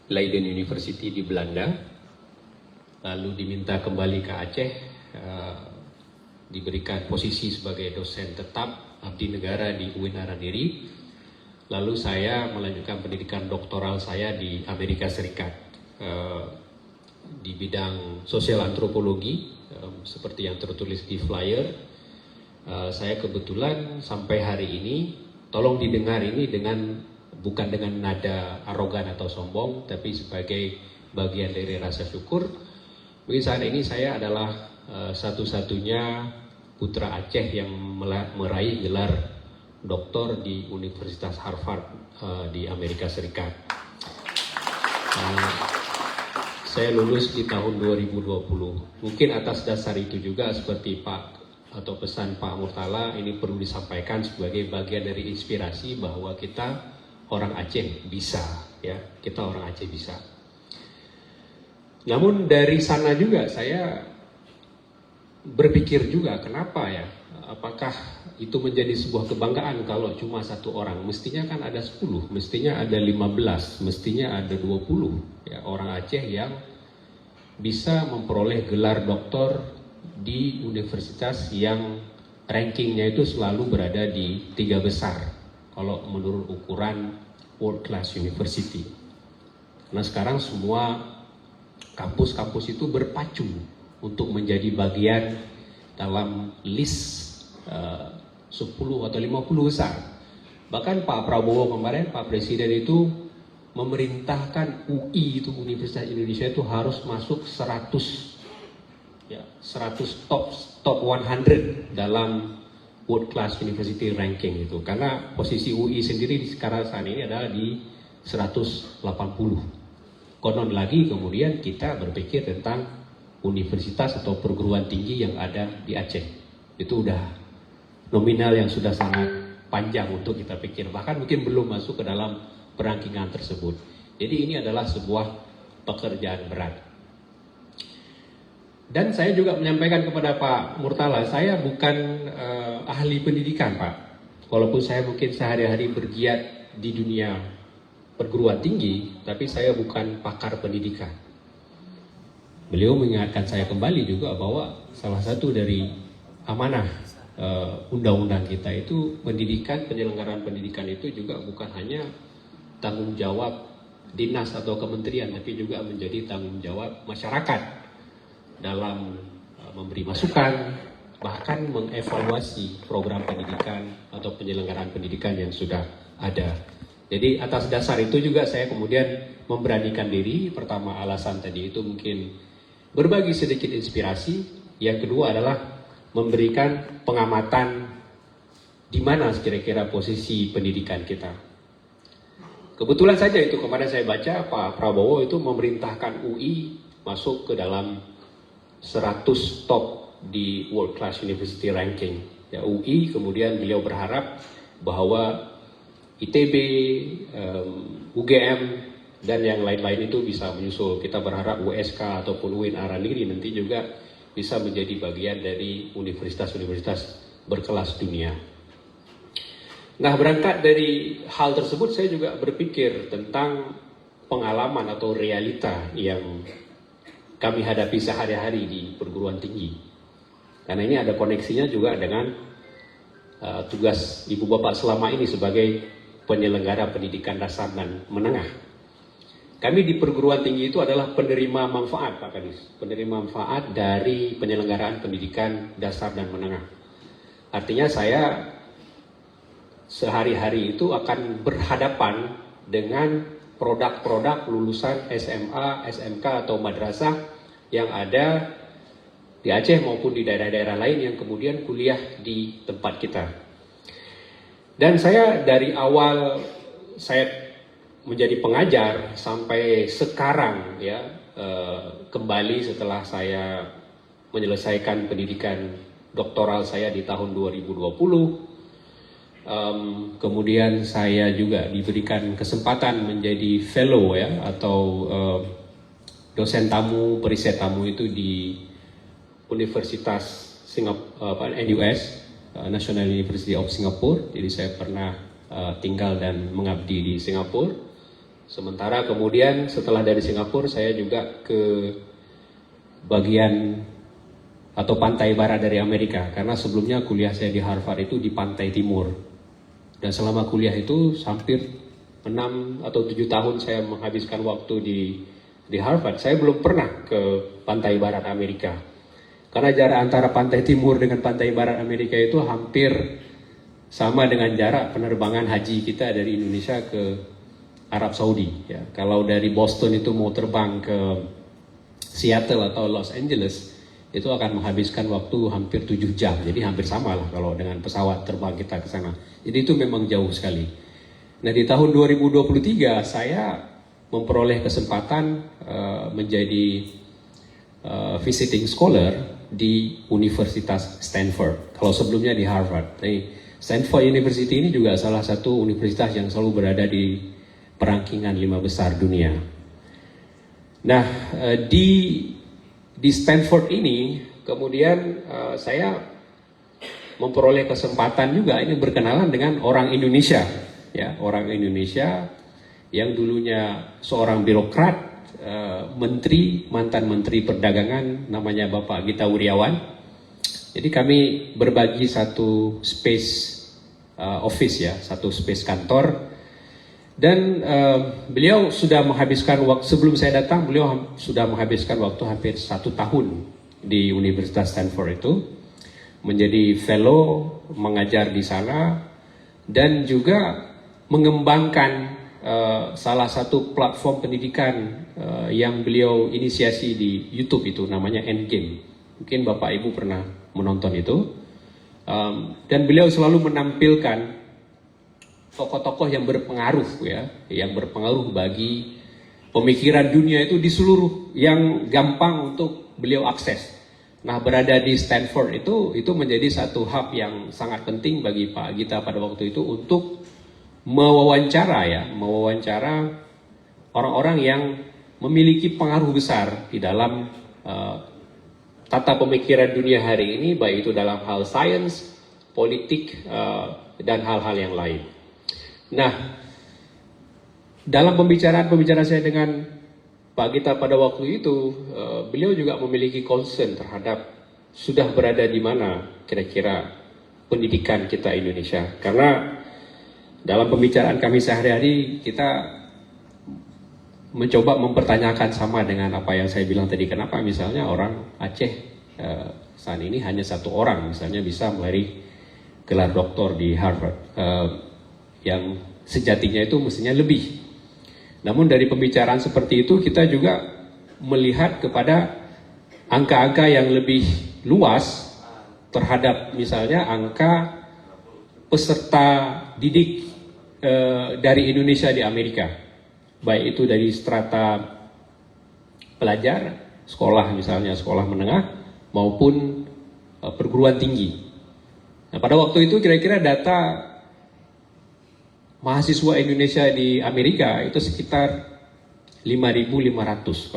Leiden University di Belanda, lalu diminta kembali ke Aceh, diberikan posisi sebagai dosen tetap abdi negara di UIN Araniri. Lalu saya melanjutkan pendidikan doktoral saya di Amerika Serikat di bidang sosial antropologi, seperti yang tertulis di flyer. Saya kebetulan sampai hari ini, tolong didengar ini bukan dengan nada arogan atau sombong, tapi sebagai bagian dari rasa syukur. Mungkin saat ini saya adalah satu-satunya putra Aceh yang meraih gelar doktor di Universitas Harvard di Amerika Serikat. Saya lulus di tahun 2020. Mungkin atas dasar itu juga seperti pesan Pak Murtala, ini perlu disampaikan sebagai bagian dari inspirasi bahwa kita orang Aceh bisa, ya, kita orang Aceh bisa. Namun dari sana juga saya berpikir juga, kenapa ya? Apakah itu menjadi sebuah kebanggaan kalau cuma satu orang? Mestinya kan ada 10, mestinya ada 15, mestinya ada 20 ya, orang Aceh yang bisa memperoleh gelar doktor di universitas yang rankingnya itu selalu berada di 3 besar kalau menurut ukuran World Class University. Karena sekarang semua kampus-kampus itu berpacu untuk menjadi bagian dalam list 10 atau 50 besar. Bahkan Pak Prabowo kemarin, Pak Presiden itu memerintahkan UI itu, Universitas Indonesia itu harus masuk 100 top 100 dalam World Class University Ranking itu. Karena posisi UI sendiri sekarang saat ini adalah di 180. Konon lagi kemudian kita berpikir tentang universitas atau perguruan tinggi yang ada di Aceh. Itu udah nominal yang sudah sangat panjang untuk kita pikir. Bahkan mungkin belum masuk ke dalam perangkingan tersebut. Jadi ini adalah sebuah pekerjaan berat. Dan saya juga menyampaikan kepada Pak Murtala, saya bukan ahli pendidikan, Pak. Walaupun saya mungkin sehari-hari bergiat di dunia perguruan tinggi, tapi saya bukan pakar pendidikan. Beliau mengingatkan saya kembali juga bahwa salah satu dari amanah undang-undang kita itu penyelenggaraan pendidikan itu juga bukan hanya tanggung jawab dinas atau kementerian, tapi juga menjadi tanggung jawab masyarakat dalam memberi masukan, bahkan mengevaluasi program pendidikan atau penyelenggaraan pendidikan yang sudah ada. Jadi atas dasar itu juga saya kemudian memberanikan diri. Pertama, alasan tadi itu mungkin berbagi sedikit inspirasi. Yang kedua adalah memberikan pengamatan di mana kira-kira posisi pendidikan kita. Kebetulan saja itu kemarin saya baca Pak Prabowo itu memerintahkan UI masuk ke dalam 100 top di World Class University Ranking. Ya, UI, kemudian beliau berharap bahwa ITB, UGM, dan yang lain-lain itu bisa menyusul. Kita berharap USK ataupun UIN Araniri nanti juga bisa menjadi bagian dari universitas-universitas berkelas dunia. Nah, berangkat dari hal tersebut saya juga berpikir tentang pengalaman atau realita yang kami hadapi sehari-hari di perguruan tinggi. Karena ini ada koneksinya juga dengan tugas Ibu Bapak selama ini sebagai penyelenggara pendidikan dasar dan menengah. Kami di perguruan tinggi itu adalah penerima manfaat, Pak Kadis. Penerima manfaat dari penyelenggaraan pendidikan dasar dan menengah. Artinya saya sehari-hari itu akan berhadapan dengan produk-produk lulusan SMA, SMK atau madrasah yang ada di Aceh maupun di daerah-daerah lain yang kemudian kuliah di tempat kita. Dan saya dari awal saya menjadi pengajar sampai sekarang ya, kembali setelah saya menyelesaikan pendidikan doktoral saya di tahun 2020. Kemudian saya juga diberikan kesempatan menjadi fellow ya, atau dosen tamu, periset tamu itu di Universitas NUS, National University of Singapore. Jadi saya pernah tinggal dan mengabdi di Singapura. Sementara kemudian setelah dari Singapura saya juga ke bagian atau pantai barat dari Amerika, karena sebelumnya kuliah saya di Harvard itu di pantai timur. Dan selama kuliah itu hampir 6 atau 7 tahun saya menghabiskan waktu di Harvard. Saya belum pernah ke pantai barat Amerika. Karena jarak antara pantai timur dengan pantai barat Amerika itu hampir sama dengan jarak penerbangan haji kita dari Indonesia ke Arab Saudi. Ya. Kalau dari Boston itu mau terbang ke Seattle atau Los Angeles, itu akan menghabiskan waktu hampir 7 jam. Jadi hampir sama lah kalau dengan pesawat terbang kita ke sana. Jadi itu memang jauh sekali. Nah, di tahun 2023 saya memperoleh kesempatan menjadi visiting scholar di Universitas Stanford. Kalau sebelumnya di Harvard. Nah, Stanford University ini juga salah satu universitas yang selalu berada di perangkingan 5 besar dunia. Nah, di Stanford ini kemudian saya memperoleh kesempatan juga ini berkenalan dengan orang Indonesia, ya, orang Indonesia yang dulunya seorang birokrat, mantan menteri perdagangan, namanya Bapak Gita Wirjawan. Jadi kami berbagi satu space office, ya, satu space kantor. Dan beliau sudah menghabiskan waktu, sebelum saya datang beliau sudah menghabiskan waktu hampir 1 tahun di Universitas Stanford itu, menjadi fellow, mengajar di sana, dan juga mengembangkan salah satu platform pendidikan yang beliau inisiasi di YouTube itu, namanya Endgame. Mungkin Bapak Ibu pernah menonton itu. Dan beliau selalu menampilkan tokoh-tokoh yang berpengaruh, ya, yang berpengaruh bagi pemikiran dunia itu di seluruh, yang gampang untuk beliau akses. Nah, berada di Stanford itu menjadi satu hub yang sangat penting bagi Pak Gita pada waktu itu untuk mewawancara orang-orang yang memiliki pengaruh besar di dalam tata pemikiran dunia hari ini, baik itu dalam hal sains, politik, dan hal-hal yang lain. Nah, dalam pembicaraan saya dengan Pak Gita pada waktu itu, beliau juga memiliki concern terhadap sudah berada di mana kira-kira pendidikan kita Indonesia. Karena dalam pembicaraan kami sehari-hari, kita mencoba mempertanyakan sama dengan apa yang saya bilang tadi. Kenapa misalnya orang Aceh saat ini hanya 1 orang misalnya bisa meraih gelar doktor di Harvard, yang sejatinya itu mestinya lebih. Namun dari pembicaraan seperti itu kita juga melihat kepada angka-angka yang lebih luas terhadap misalnya angka peserta didik dari Indonesia di Amerika, baik itu dari strata pelajar, sekolah misalnya sekolah menengah maupun perguruan tinggi. Nah, pada waktu itu kira-kira data mahasiswa Indonesia di Amerika itu sekitar 5.500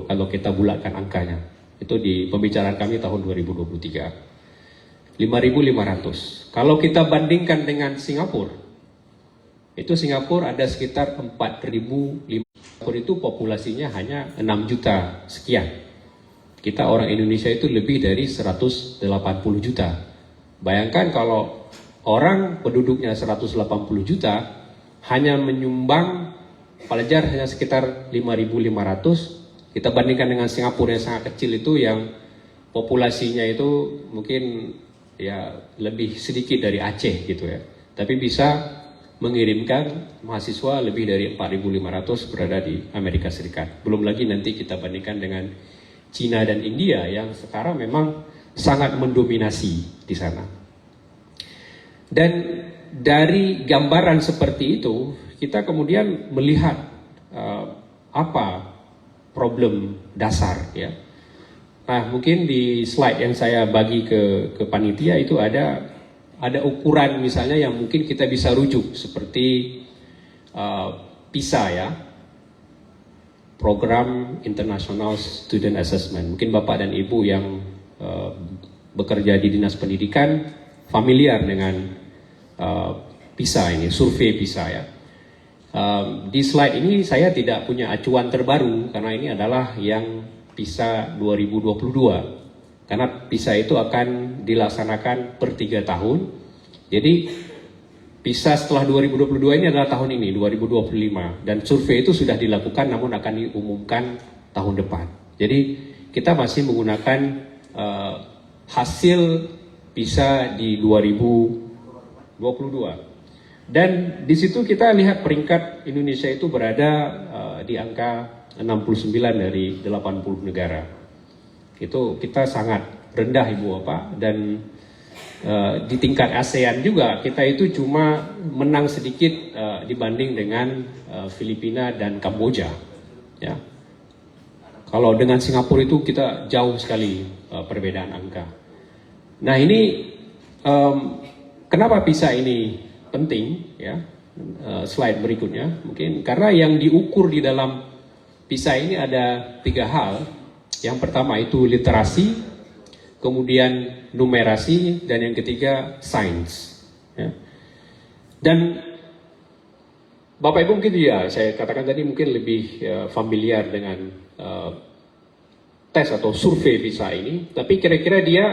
kalau kita bulatkan angkanya. Itu di pembicaraan kami tahun 2023. 5.500. Kalau kita bandingkan dengan Singapura, itu Singapura ada sekitar 4.500. Singapura itu populasinya hanya 6 juta sekian. Kita orang Indonesia itu lebih dari 180 juta. Bayangkan kalau orang penduduknya 180 juta hanya menyumbang pelajar hanya sekitar 5.500. Kita bandingkan dengan Singapura yang sangat kecil itu, yang populasinya itu mungkin ya lebih sedikit dari Aceh gitu ya. Tapi bisa mengirimkan mahasiswa lebih dari 4.500 berada di Amerika Serikat. Belum lagi nanti kita bandingkan dengan Cina dan India yang sekarang memang sangat mendominasi di sana. Dan dari gambaran seperti itu, kita kemudian melihat apa problem dasar, ya. Nah, mungkin di slide yang saya bagi ke panitia itu ada ukuran misalnya yang mungkin kita bisa rujuk seperti PISA, ya, Program International Student Assessment. Mungkin Bapak dan Ibu yang bekerja di Dinas Pendidikan familiar dengan PISA ini, survei PISA, ya. Di slide ini saya tidak punya acuan terbaru karena ini adalah yang PISA 2022. Karena PISA itu akan dilaksanakan per 3 tahun. Jadi PISA setelah 2022 ini adalah tahun ini, 2025. Dan survei itu sudah dilakukan namun akan diumumkan tahun depan. Jadi kita masih menggunakan hasil PISA di 2022. Dan di situ kita lihat peringkat Indonesia itu berada di angka 69 dari 80 negara. Itu kita sangat rendah Ibu Bapak, dan di tingkat ASEAN juga kita itu cuma menang sedikit dibanding dengan Filipina dan Kamboja. Ya. Kalau dengan Singapura itu kita jauh sekali perbedaan angka. Nah ini kenapa PISA ini penting ya? Slide berikutnya mungkin karena yang diukur di dalam PISA ini ada 3 hal. Yang pertama itu literasi, kemudian numerasi, dan yang ketiga sains. Ya. Dan Bapak Ibu mungkin ya, saya katakan tadi mungkin lebih familiar dengan tes atau survei PISA ini, tapi kira-kira dia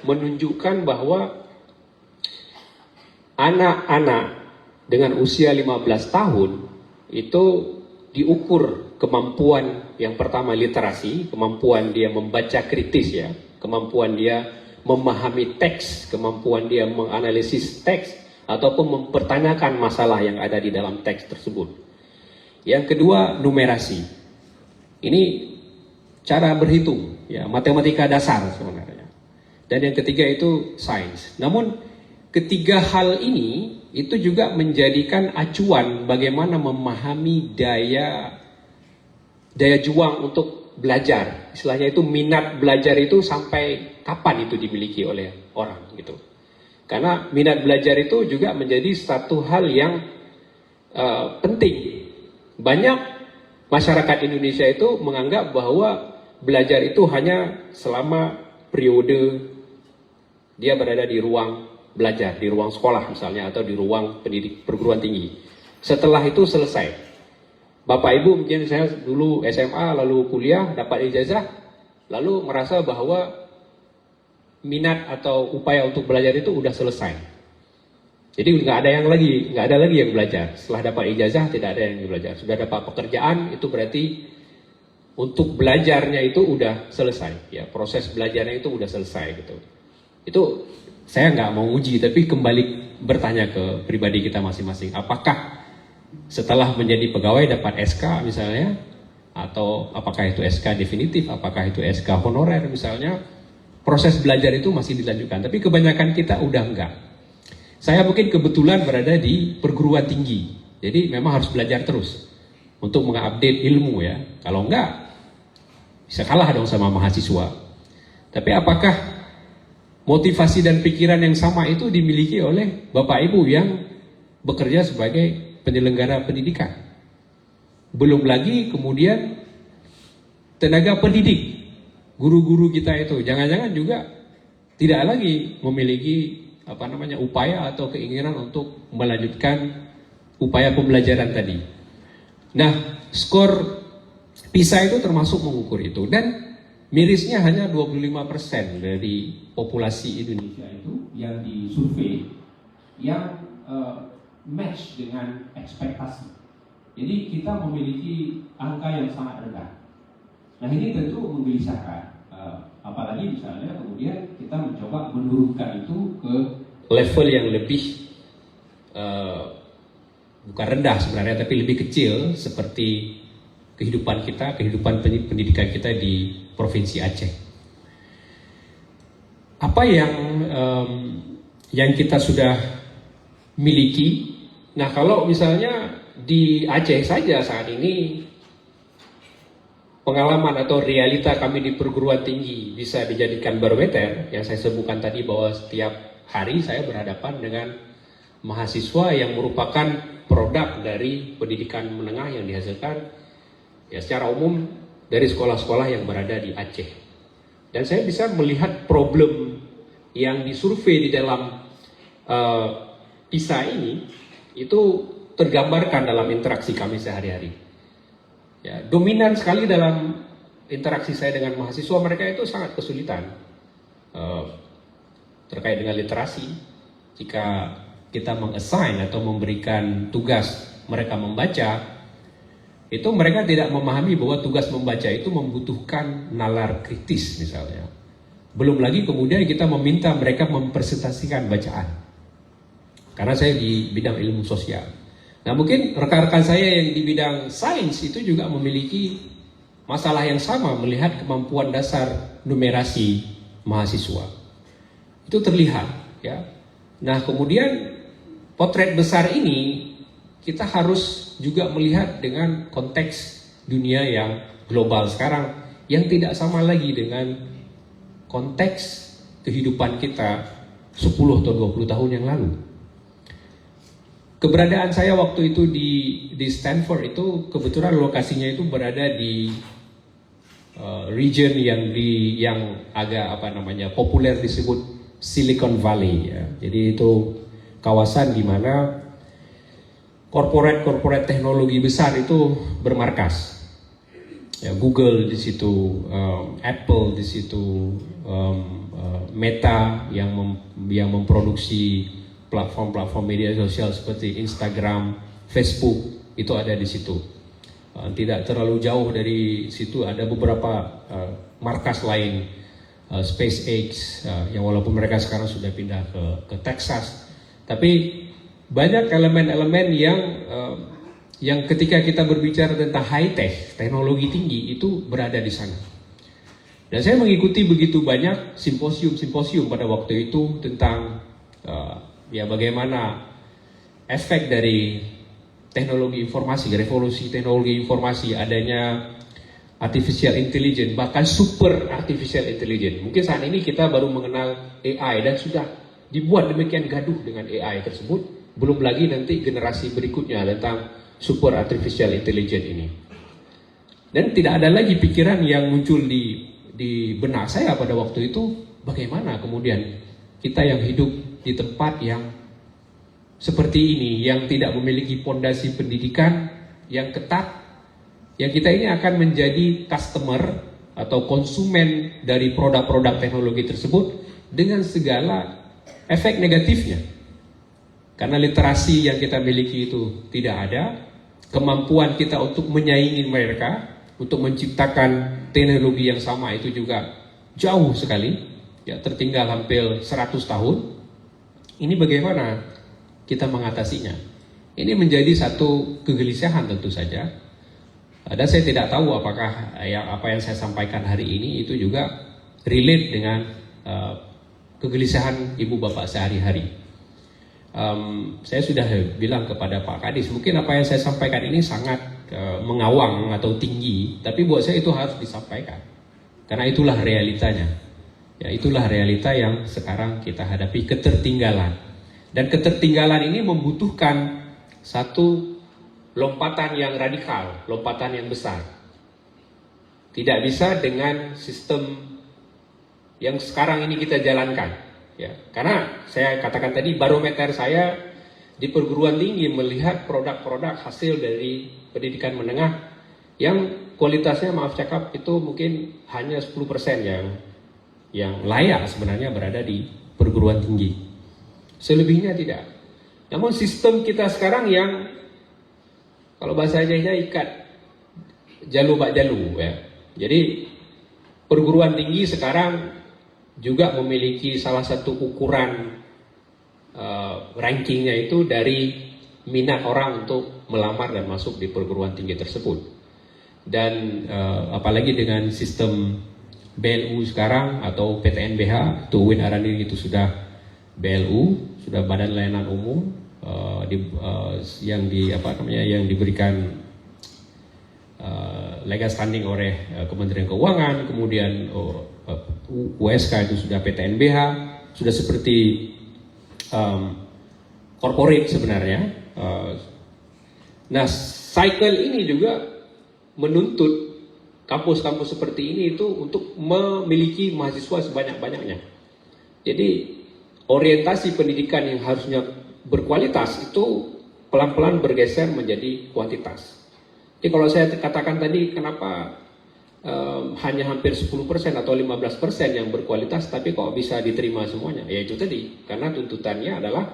menunjukkan bahwa anak-anak dengan usia 15 tahun itu diukur kemampuan yang pertama literasi, kemampuan dia membaca kritis ya, kemampuan dia memahami teks, kemampuan dia menganalisis teks ataupun mempertanyakan masalah yang ada di dalam teks tersebut. Yang kedua numerasi. Ini cara berhitung ya, matematika dasar sebenarnya. Dan yang ketiga itu sains. Namun ketiga hal ini itu juga menjadikan acuan bagaimana memahami daya juang untuk belajar. Istilahnya itu minat belajar itu sampai kapan itu dimiliki oleh orang gitu. Karena minat belajar itu juga menjadi satu hal yang penting. Banyak masyarakat Indonesia itu menganggap bahwa belajar itu hanya selama periode dia berada di ruang belajar, di ruang sekolah misalnya, atau di ruang perguruan tinggi. Setelah itu selesai. Bapak Ibu mungkin saya dulu SMA lalu kuliah dapat ijazah, lalu merasa bahwa minat atau upaya untuk belajar itu udah selesai. Jadi nggak ada lagi yang belajar. Setelah dapat ijazah tidak ada yang belajar. Sudah dapat pekerjaan itu berarti untuk belajarnya itu udah selesai. Ya, proses belajarnya itu udah selesai gitu. Itu saya nggak mau uji, tapi kembali bertanya ke pribadi kita masing-masing. Apakah setelah menjadi pegawai dapat SK misalnya, atau apakah itu SK definitif, apakah itu SK honorer misalnya, proses belajar itu masih dilanjutkan. Tapi kebanyakan kita udah enggak. Saya mungkin kebetulan berada di perguruan tinggi, jadi memang harus belajar terus untuk mengupdate ilmu ya. Kalau enggak, bisa kalah dong sama mahasiswa. Tapi apakah motivasi dan pikiran yang sama itu dimiliki oleh Bapak Ibu yang bekerja sebagai penyelenggara pendidikan? Belum lagi kemudian tenaga pendidik, guru-guru kita itu jangan-jangan juga tidak lagi memiliki upaya atau keinginan untuk melanjutkan upaya pembelajaran tadi. Nah, skor PISA itu termasuk mengukur itu, dan mirisnya hanya 25% dari populasi Indonesia itu yang disurvei yang match dengan ekspektasi. Jadi kita memiliki angka yang sangat rendah. Nah ini tentu menggelisahkan. Apalagi misalnya kemudian kita mencoba menurunkan itu ke level yang lebih bukan rendah sebenarnya, tapi lebih kecil, seperti kehidupan kehidupan pendidikan kita di Provinsi Aceh. Apa yang kita sudah miliki? Nah, kalau misalnya di Aceh saja saat ini pengalaman atau realita kami di perguruan tinggi bisa dijadikan barometer, yang saya sebutkan tadi bahwa setiap hari saya berhadapan dengan mahasiswa yang merupakan produk dari pendidikan menengah yang dihasilkan ya secara umum dari sekolah-sekolah yang berada di Aceh. Dan saya bisa melihat problem yang disurvei di dalam PISA ini itu tergambarkan dalam interaksi kami sehari-hari. Ya, dominan sekali dalam interaksi saya dengan mahasiswa, mereka itu sangat kesulitan terkait dengan literasi. Jika kita mengassign atau memberikan tugas mereka membaca, itu mereka tidak memahami bahwa tugas membaca itu membutuhkan nalar kritis misalnya. Belum lagi kemudian kita meminta mereka mempresentasikan bacaan. Karena saya di bidang ilmu sosial. Nah, mungkin rekan-rekan saya yang di bidang sains itu juga memiliki masalah yang sama melihat kemampuan dasar numerasi mahasiswa. Itu terlihat, ya. Nah, kemudian potret besar ini kita harus juga melihat dengan konteks dunia yang global sekarang yang tidak sama lagi dengan konteks kehidupan kita 10 atau 20 tahun yang lalu. Keberadaan saya waktu itu di Stanford itu kebetulan lokasinya itu berada di region yang agak populer disebut Silicon Valley, ya. Jadi itu kawasan di mana korporat teknologi besar itu bermarkas. Ya, Google di situ, Apple di situ, Meta yang memproduksi platform media sosial seperti Instagram, Facebook itu ada di situ. Tidak terlalu jauh dari situ ada beberapa markas lain, SpaceX, yang walaupun mereka sekarang sudah pindah ke Texas, tapi banyak elemen-elemen yang ketika kita berbicara tentang high tech, teknologi tinggi itu berada di sana. Dan saya mengikuti begitu banyak simposium pada waktu itu tentang bagaimana efek dari teknologi informasi, revolusi teknologi informasi, adanya artificial intelligence, bahkan super artificial intelligence. Mungkin saat ini kita baru mengenal AI dan sudah dibuat demikian gaduh dengan AI tersebut. Belum lagi nanti generasi berikutnya tentang super artificial intelligence ini. Dan tidak ada lagi pikiran yang muncul di benak saya pada waktu itu, bagaimana kemudian kita yang hidup di tempat yang seperti ini, yang tidak memiliki fondasi pendidikan yang ketat, yang kita ini akan menjadi customer atau konsumen dari produk-produk teknologi tersebut dengan segala efek negatifnya. Karena literasi yang kita miliki itu tidak ada, kemampuan kita untuk menyaingi mereka, untuk menciptakan teknologi yang sama itu juga jauh sekali, ya, tertinggal hampir 100 tahun. Ini bagaimana kita mengatasinya? Ini menjadi satu kegelisahan tentu saja. Dan saya tidak tahu apakah apa yang saya sampaikan hari ini itu juga relate dengan kegelisahan ibu bapak sehari-hari. Saya sudah bilang kepada Pak Kadis, mungkin apa yang saya sampaikan ini sangat mengawang atau tinggi, tapi buat saya itu harus disampaikan. Karena itulah realitanya. Ya, itulah realita yang sekarang kita hadapi, ketertinggalan. Dan ketertinggalan ini membutuhkan satu lompatan yang radikal, lompatan yang besar. Tidak bisa dengan sistem yang sekarang ini kita jalankan. Ya, karena saya katakan tadi, barometer saya di perguruan tinggi melihat produk-produk hasil dari pendidikan menengah yang kualitasnya, maaf cakap, itu mungkin hanya 10% yang layak sebenarnya berada di perguruan tinggi. Selebihnya tidak. Namun sistem kita sekarang yang kalau bahasa Jaya ikat jalu bak jalu, ya. Jadi perguruan tinggi sekarang juga memiliki salah satu ukuran rankingnya itu dari minat orang untuk melamar dan masuk di perguruan tinggi tersebut. Dan apalagi dengan sistem BLU sekarang atau PTNBH, itu Win Arani itu sudah BLU, sudah Badan Layanan Umum, yang diberikan legal standing oleh Kementerian Keuangan, kemudian USK itu sudah PTNBH, sudah seperti corporate sebenarnya. Nah, cycle ini juga menuntut kampus-kampus seperti ini itu untuk memiliki mahasiswa sebanyak-banyaknya. Jadi orientasi pendidikan yang harusnya berkualitas itu pelan-pelan bergeser menjadi kuantitas. Jadi kalau saya katakan tadi kenapa hanya hampir 10% atau 15% yang berkualitas tapi kok bisa diterima semuanya, ya itu tadi, karena tuntutannya adalah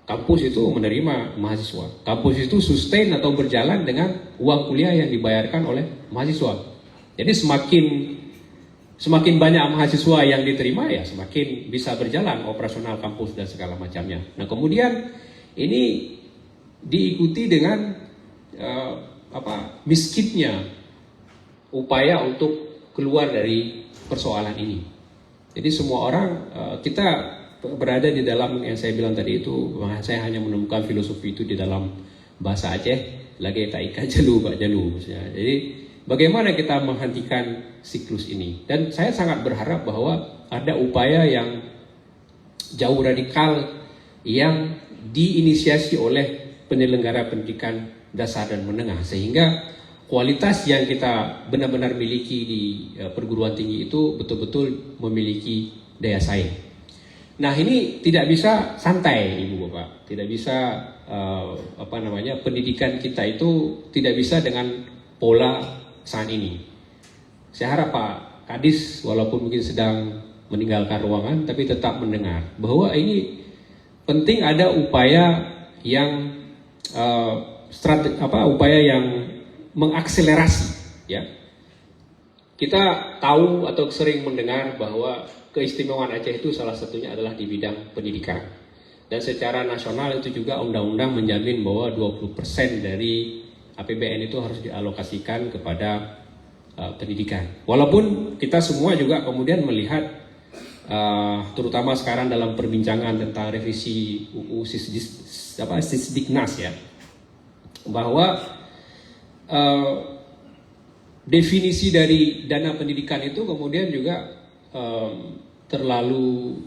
kampus itu menerima mahasiswa, kampus itu sustain atau berjalan dengan uang kuliah yang dibayarkan oleh mahasiswa. Jadi semakin banyak mahasiswa yang diterima, ya semakin bisa berjalan operasional kampus dan segala macamnya. Nah kemudian ini diikuti dengan miskinnya upaya untuk keluar dari persoalan ini. Jadi semua orang, kita berada di dalam yang saya bilang tadi itu, saya hanya menemukan filosofi itu di dalam bahasa Aceh, lagi tak ikat jalu bak jalu. Jadi bagaimana kita menghentikan siklus ini? Dan saya sangat berharap bahwa ada upaya yang jauh radikal yang diinisiasi oleh penyelenggara pendidikan dasar dan menengah, sehingga kualitas yang kita benar-benar miliki di perguruan tinggi itu betul-betul memiliki daya saing. Nah ini tidak bisa santai, Ibu Bapak, tidak bisa pendidikan kita itu tidak bisa dengan pola saat ini. Saya harap Pak Kadis walaupun mungkin sedang meninggalkan ruangan tapi tetap mendengar bahwa ini penting ada upaya yang upaya yang mengakselerasi, ya. Kita tahu atau sering mendengar bahwa keistimewaan Aceh itu salah satunya adalah di bidang pendidikan. Dan secara nasional itu juga undang-undang menjamin bahwa 20% dari APBN itu harus dialokasikan kepada pendidikan. Walaupun kita semua juga kemudian melihat terutama sekarang dalam perbincangan tentang revisi UU Sisdiknas, ya, bahwa definisi dari dana pendidikan itu kemudian juga terlalu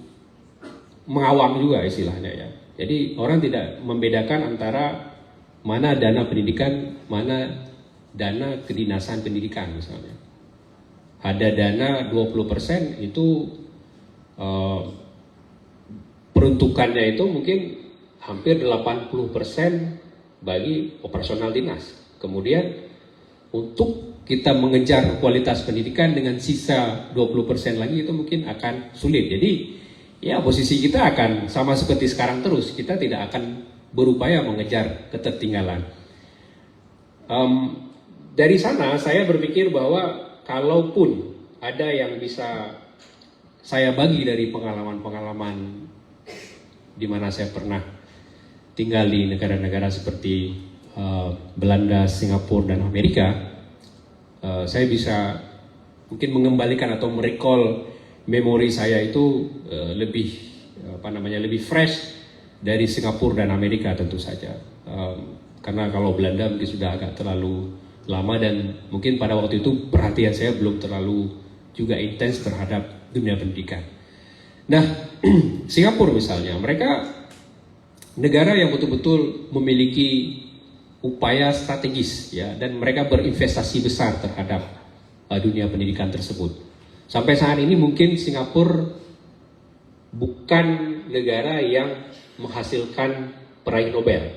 mengawang juga istilahnya, ya. Jadi orang tidak membedakan antara mana dana pendidikan, mana dana kedinasan pendidikan misalnya. Ada dana 20% itu peruntukannya itu mungkin hampir 80% bagi operasional dinas. Kemudian untuk kita mengejar kualitas pendidikan dengan sisa 20% lagi itu mungkin akan sulit. Jadi ya posisi kita akan sama seperti sekarang terus. Kita tidak akan berupaya mengejar ketertinggalan. Dari sana saya berpikir bahwa kalaupun ada yang bisa saya bagi dari pengalaman-pengalaman di mana saya pernah tinggal di negara-negara seperti Belanda, Singapura, dan Amerika, saya bisa mungkin mengembalikan atau merecall memori saya itu lebih fresh dari Singapura dan Amerika tentu saja. Karena kalau Belanda mungkin sudah agak terlalu lama dan mungkin pada waktu itu perhatian saya belum terlalu juga intens terhadap dunia pendidikan. Nah, Singapura misalnya, mereka negara yang betul-betul memiliki upaya strategis, ya, dan mereka berinvestasi besar terhadap dunia pendidikan tersebut. Sampai saat ini mungkin Singapura bukan negara yang menghasilkan peraih Nobel.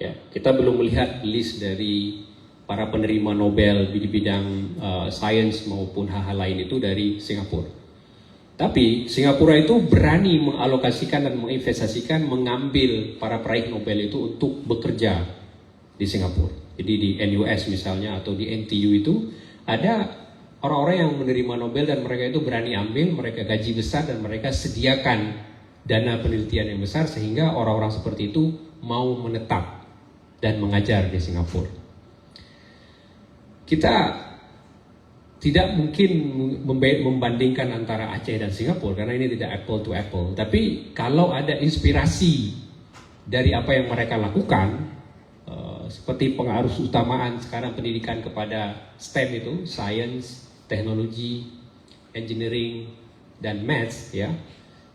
Ya, kita belum melihat list dari para penerima Nobel di bidang sains maupun hal-hal lain itu dari Singapura. Tapi Singapura itu berani mengalokasikan dan menginvestasikan, mengambil para peraih Nobel itu untuk bekerja di Singapura. Jadi di NUS misalnya atau di NTU itu ada orang-orang yang menerima Nobel dan mereka itu berani ambil, mereka gaji besar dan mereka sediakan dana penelitian yang besar sehingga orang-orang seperti itu mau menetap dan mengajar di Singapura. Kita tidak mungkin membandingkan antara Aceh dan Singapura karena ini tidak apple to apple. Tapi kalau ada inspirasi dari apa yang mereka lakukan, seperti pengaruh utamaan sekarang pendidikan kepada STEM itu, science, teknologi, engineering, dan maths, ya,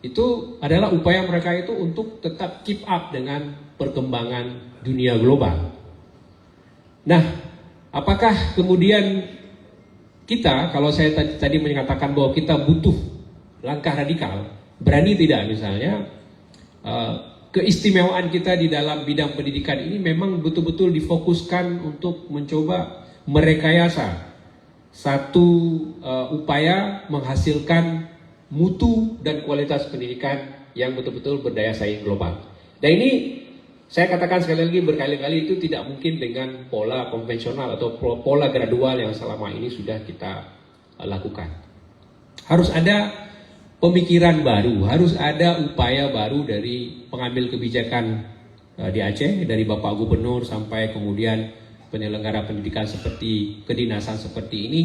itu adalah upaya mereka itu untuk tetap keep up dengan perkembangan dunia global. Nah, apakah kemudian kita, kalau saya tadi menyatakan bahwa kita butuh langkah radikal, berani tidak misalnya keistimewaan kita di dalam bidang pendidikan ini memang betul-betul difokuskan untuk mencoba merekayasa satu upaya menghasilkan mutu dan kualitas pendidikan yang betul-betul berdaya saing global. Dan ini saya katakan sekali lagi berkali-kali itu tidak mungkin dengan pola konvensional atau pola gradual yang selama ini sudah kita lakukan. Harus ada pemikiran baru, harus ada upaya baru dari pengambil kebijakan di Aceh, dari Bapak Gubernur sampai kemudian penyelenggara pendidikan seperti kedinasan seperti ini,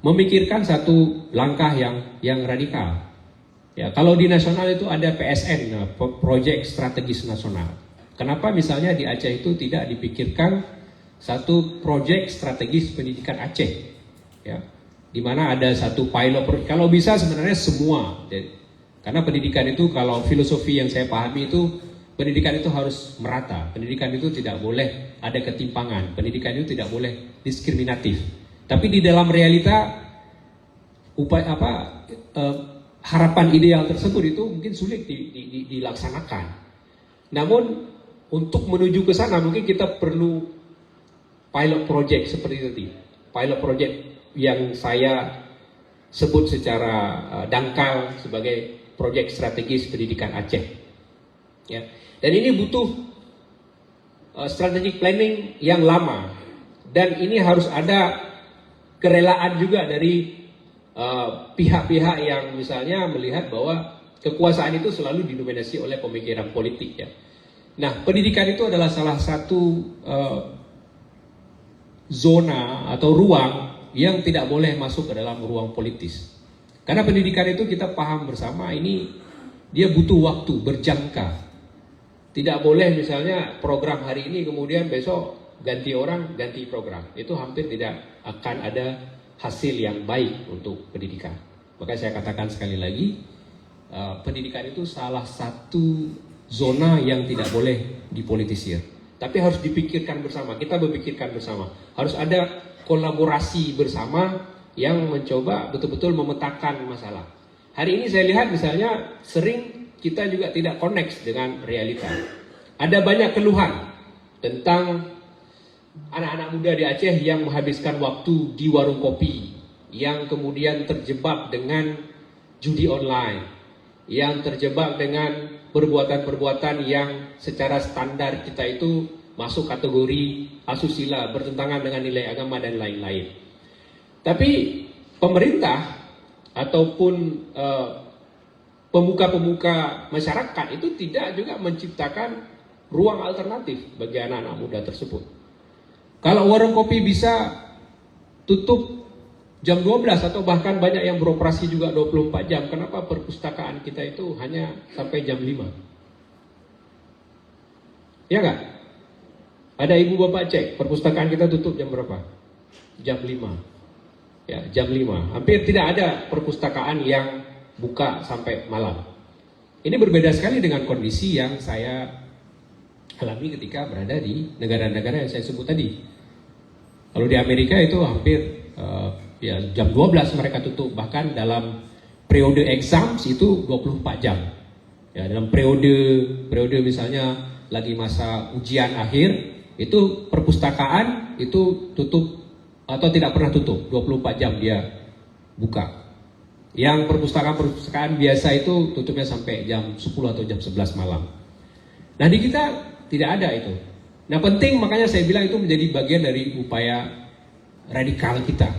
memikirkan satu langkah yang radikal. Ya, kalau di nasional itu ada PSN, Proyek Strategis Nasional. Kenapa misalnya di Aceh itu tidak dipikirkan satu proyek strategis pendidikan Aceh, ya, di mana ada satu pilot, kalau bisa sebenarnya semua, karena pendidikan itu kalau filosofi yang saya pahami itu pendidikan itu harus merata, pendidikan itu tidak boleh ada ketimpangan, pendidikan itu tidak boleh diskriminatif. Tapi di dalam realita harapan ideal tersebut itu mungkin sulit dilaksanakan. Namun untuk menuju ke sana mungkin kita perlu pilot project seperti tadi. Pilot project yang saya sebut secara dangkal sebagai proyek strategis pendidikan Aceh. Ya. Dan ini butuh strategic planning yang lama. Dan ini harus ada kerelaan juga dari pihak-pihak yang misalnya melihat bahwa kekuasaan itu selalu didominasi oleh pemikiran politik, ya. Nah, pendidikan itu adalah salah satu zona atau ruang yang tidak boleh masuk ke dalam ruang politis. Karena pendidikan itu kita paham bersama ini dia butuh waktu berjangka. Tidak boleh misalnya program hari ini kemudian besok ganti orang, ganti program. Itu hampir tidak akan ada hasil yang baik untuk pendidikan. Maka saya katakan sekali lagi, pendidikan itu salah satu zona yang tidak boleh dipolitisir. Tapi harus dipikirkan bersama, kita berpikirkan bersama. Harus ada kolaborasi bersama yang mencoba betul-betul memetakan masalah. Hari ini saya lihat misalnya sering kita juga tidak connect dengan realita. Ada banyak keluhan tentang anak-anak muda di Aceh yang menghabiskan waktu di warung kopi, yang kemudian terjebak dengan judi online, yang terjebak dengan perbuatan-perbuatan yang secara standar kita itu masuk kategori asusila, bertentangan dengan nilai agama dan lain-lain. Tapi pemerintah ataupun pemuka-pemuka masyarakat itu tidak juga menciptakan ruang alternatif bagi anak-anak muda tersebut. Kalau warung kopi bisa tutup jam 12 atau bahkan banyak yang beroperasi juga 24 jam, kenapa perpustakaan kita itu hanya sampai jam 5? Ya nggak? Ada ibu bapak cek, perpustakaan kita tutup jam berapa? Jam 5. Ya, jam 5. Hampir tidak ada perpustakaan yang buka sampai malam. Ini berbeda sekali dengan kondisi yang saya alami ketika berada di negara-negara yang saya sebut tadi. Kalau di Amerika itu hampir ya jam 12 mereka tutup, bahkan dalam periode exams itu 24 jam. Ya, dalam periode misalnya lagi masa ujian akhir, itu perpustakaan itu tutup atau tidak pernah tutup, 24 jam dia buka. Yang perpustakaan biasa itu tutupnya sampai jam 10 atau jam 11 malam. Nah, di kita tidak ada itu. Nah, penting makanya saya bilang itu menjadi bagian dari upaya radikal kita.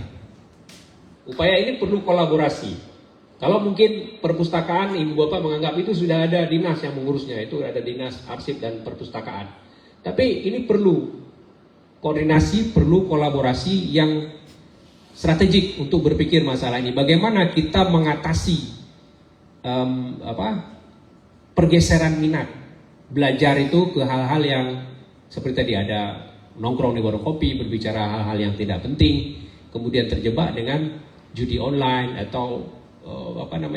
Upaya ini perlu kolaborasi. Kalau mungkin perpustakaan, ibu bapak menganggap itu sudah ada dinas yang mengurusnya, itu ada dinas arsip dan perpustakaan. Tapi ini perlu koordinasi, perlu kolaborasi yang strategik untuk berpikir masalah ini. Bagaimana kita mengatasi pergeseran minat belajar itu ke hal-hal yang seperti tadi ada nongkrong di warung kopi, berbicara hal-hal yang tidak penting, kemudian terjebak dengan judi online atau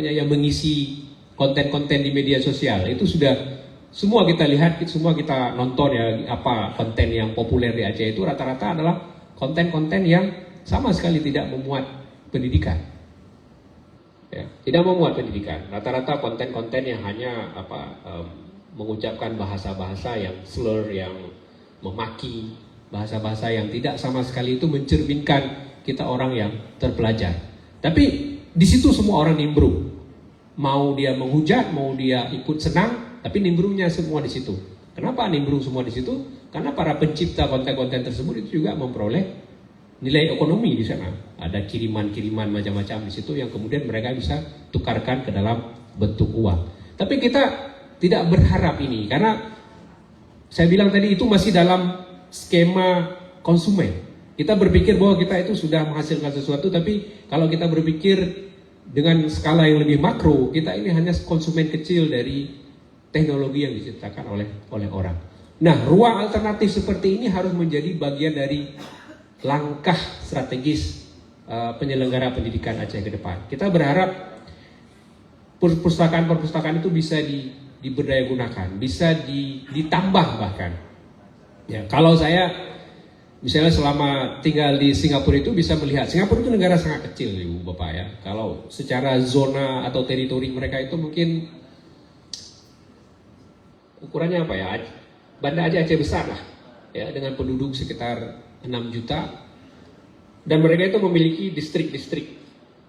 yang mengisi konten-konten di media sosial. Itu sudah semua kita lihat, semua kita nonton ya, apa konten yang populer di Aceh itu rata-rata adalah konten-konten yang sama sekali tidak memuat pendidikan. Ya, tidak memuat pendidikan. Rata-rata konten-konten yang hanya mengucapkan bahasa-bahasa yang slur, yang memaki, bahasa-bahasa yang tidak sama sekali itu mencerminkan kita orang yang terpelajar. Tapi di situ semua orang nimbrung. Mau dia menghujat, mau dia ikut senang, tapi nimbrungnya semua di situ. Kenapa nimbrung semua di situ? Karena para pencipta konten-konten tersebut itu juga memperoleh nilai ekonomi di sana. Ada kiriman-kiriman macam-macam di situ yang kemudian mereka bisa tukarkan ke dalam bentuk uang. Tapi kita tidak berharap ini, karena saya bilang tadi itu masih dalam skema konsumen. Kita berpikir bahwa kita itu sudah menghasilkan sesuatu, tapi kalau kita berpikir dengan skala yang lebih makro, kita ini hanya konsumen kecil dari teknologi yang diciptakan oleh orang. Nah, ruang alternatif seperti ini harus menjadi bagian dari langkah strategis penyelenggara pendidikan Aceh ke depan. Kita berharap perpustakaan-perpustakaan itu bisa diberdaya gunakan, bisa ditambah bahkan. Ya, kalau saya misalnya selama tinggal di Singapura itu bisa melihat, Singapura itu negara sangat kecil, Ibu Bapak ya. Kalau secara zona atau teritori mereka itu mungkin ukurannya apa ya? Banda Aceh besar lah, ya, dengan penduduk sekitar 6 juta, dan mereka itu memiliki distrik-distrik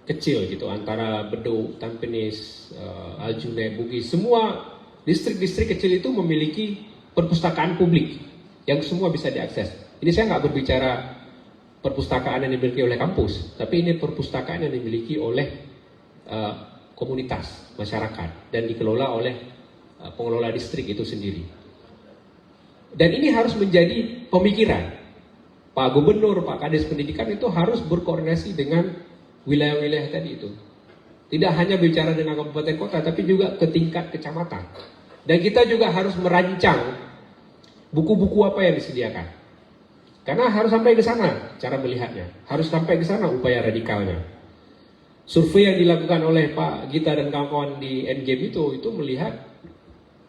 kecil gitu, antara Bedok, Tampines, Aljunied, Bugis, semua distrik-distrik kecil itu memiliki perpustakaan publik yang semua bisa diakses. Ini saya nggak berbicara perpustakaan yang dimiliki oleh kampus, tapi ini perpustakaan yang dimiliki oleh komunitas masyarakat dan dikelola oleh pengelola distrik itu sendiri. Dan ini harus menjadi pemikiran Pak Gubernur, Pak Kades Pendidikan itu harus berkoordinasi dengan wilayah-wilayah tadi itu. Tidak hanya bicara dengan kabupaten kota, tapi juga ke tingkat kecamatan. Dan kita juga harus merancang buku-buku apa yang disediakan. Karena harus sampai ke sana cara melihatnya, harus sampai ke sana upaya radikalnya. Survei yang dilakukan oleh Pak Gita dan kawan-kawan di Endgame itu melihat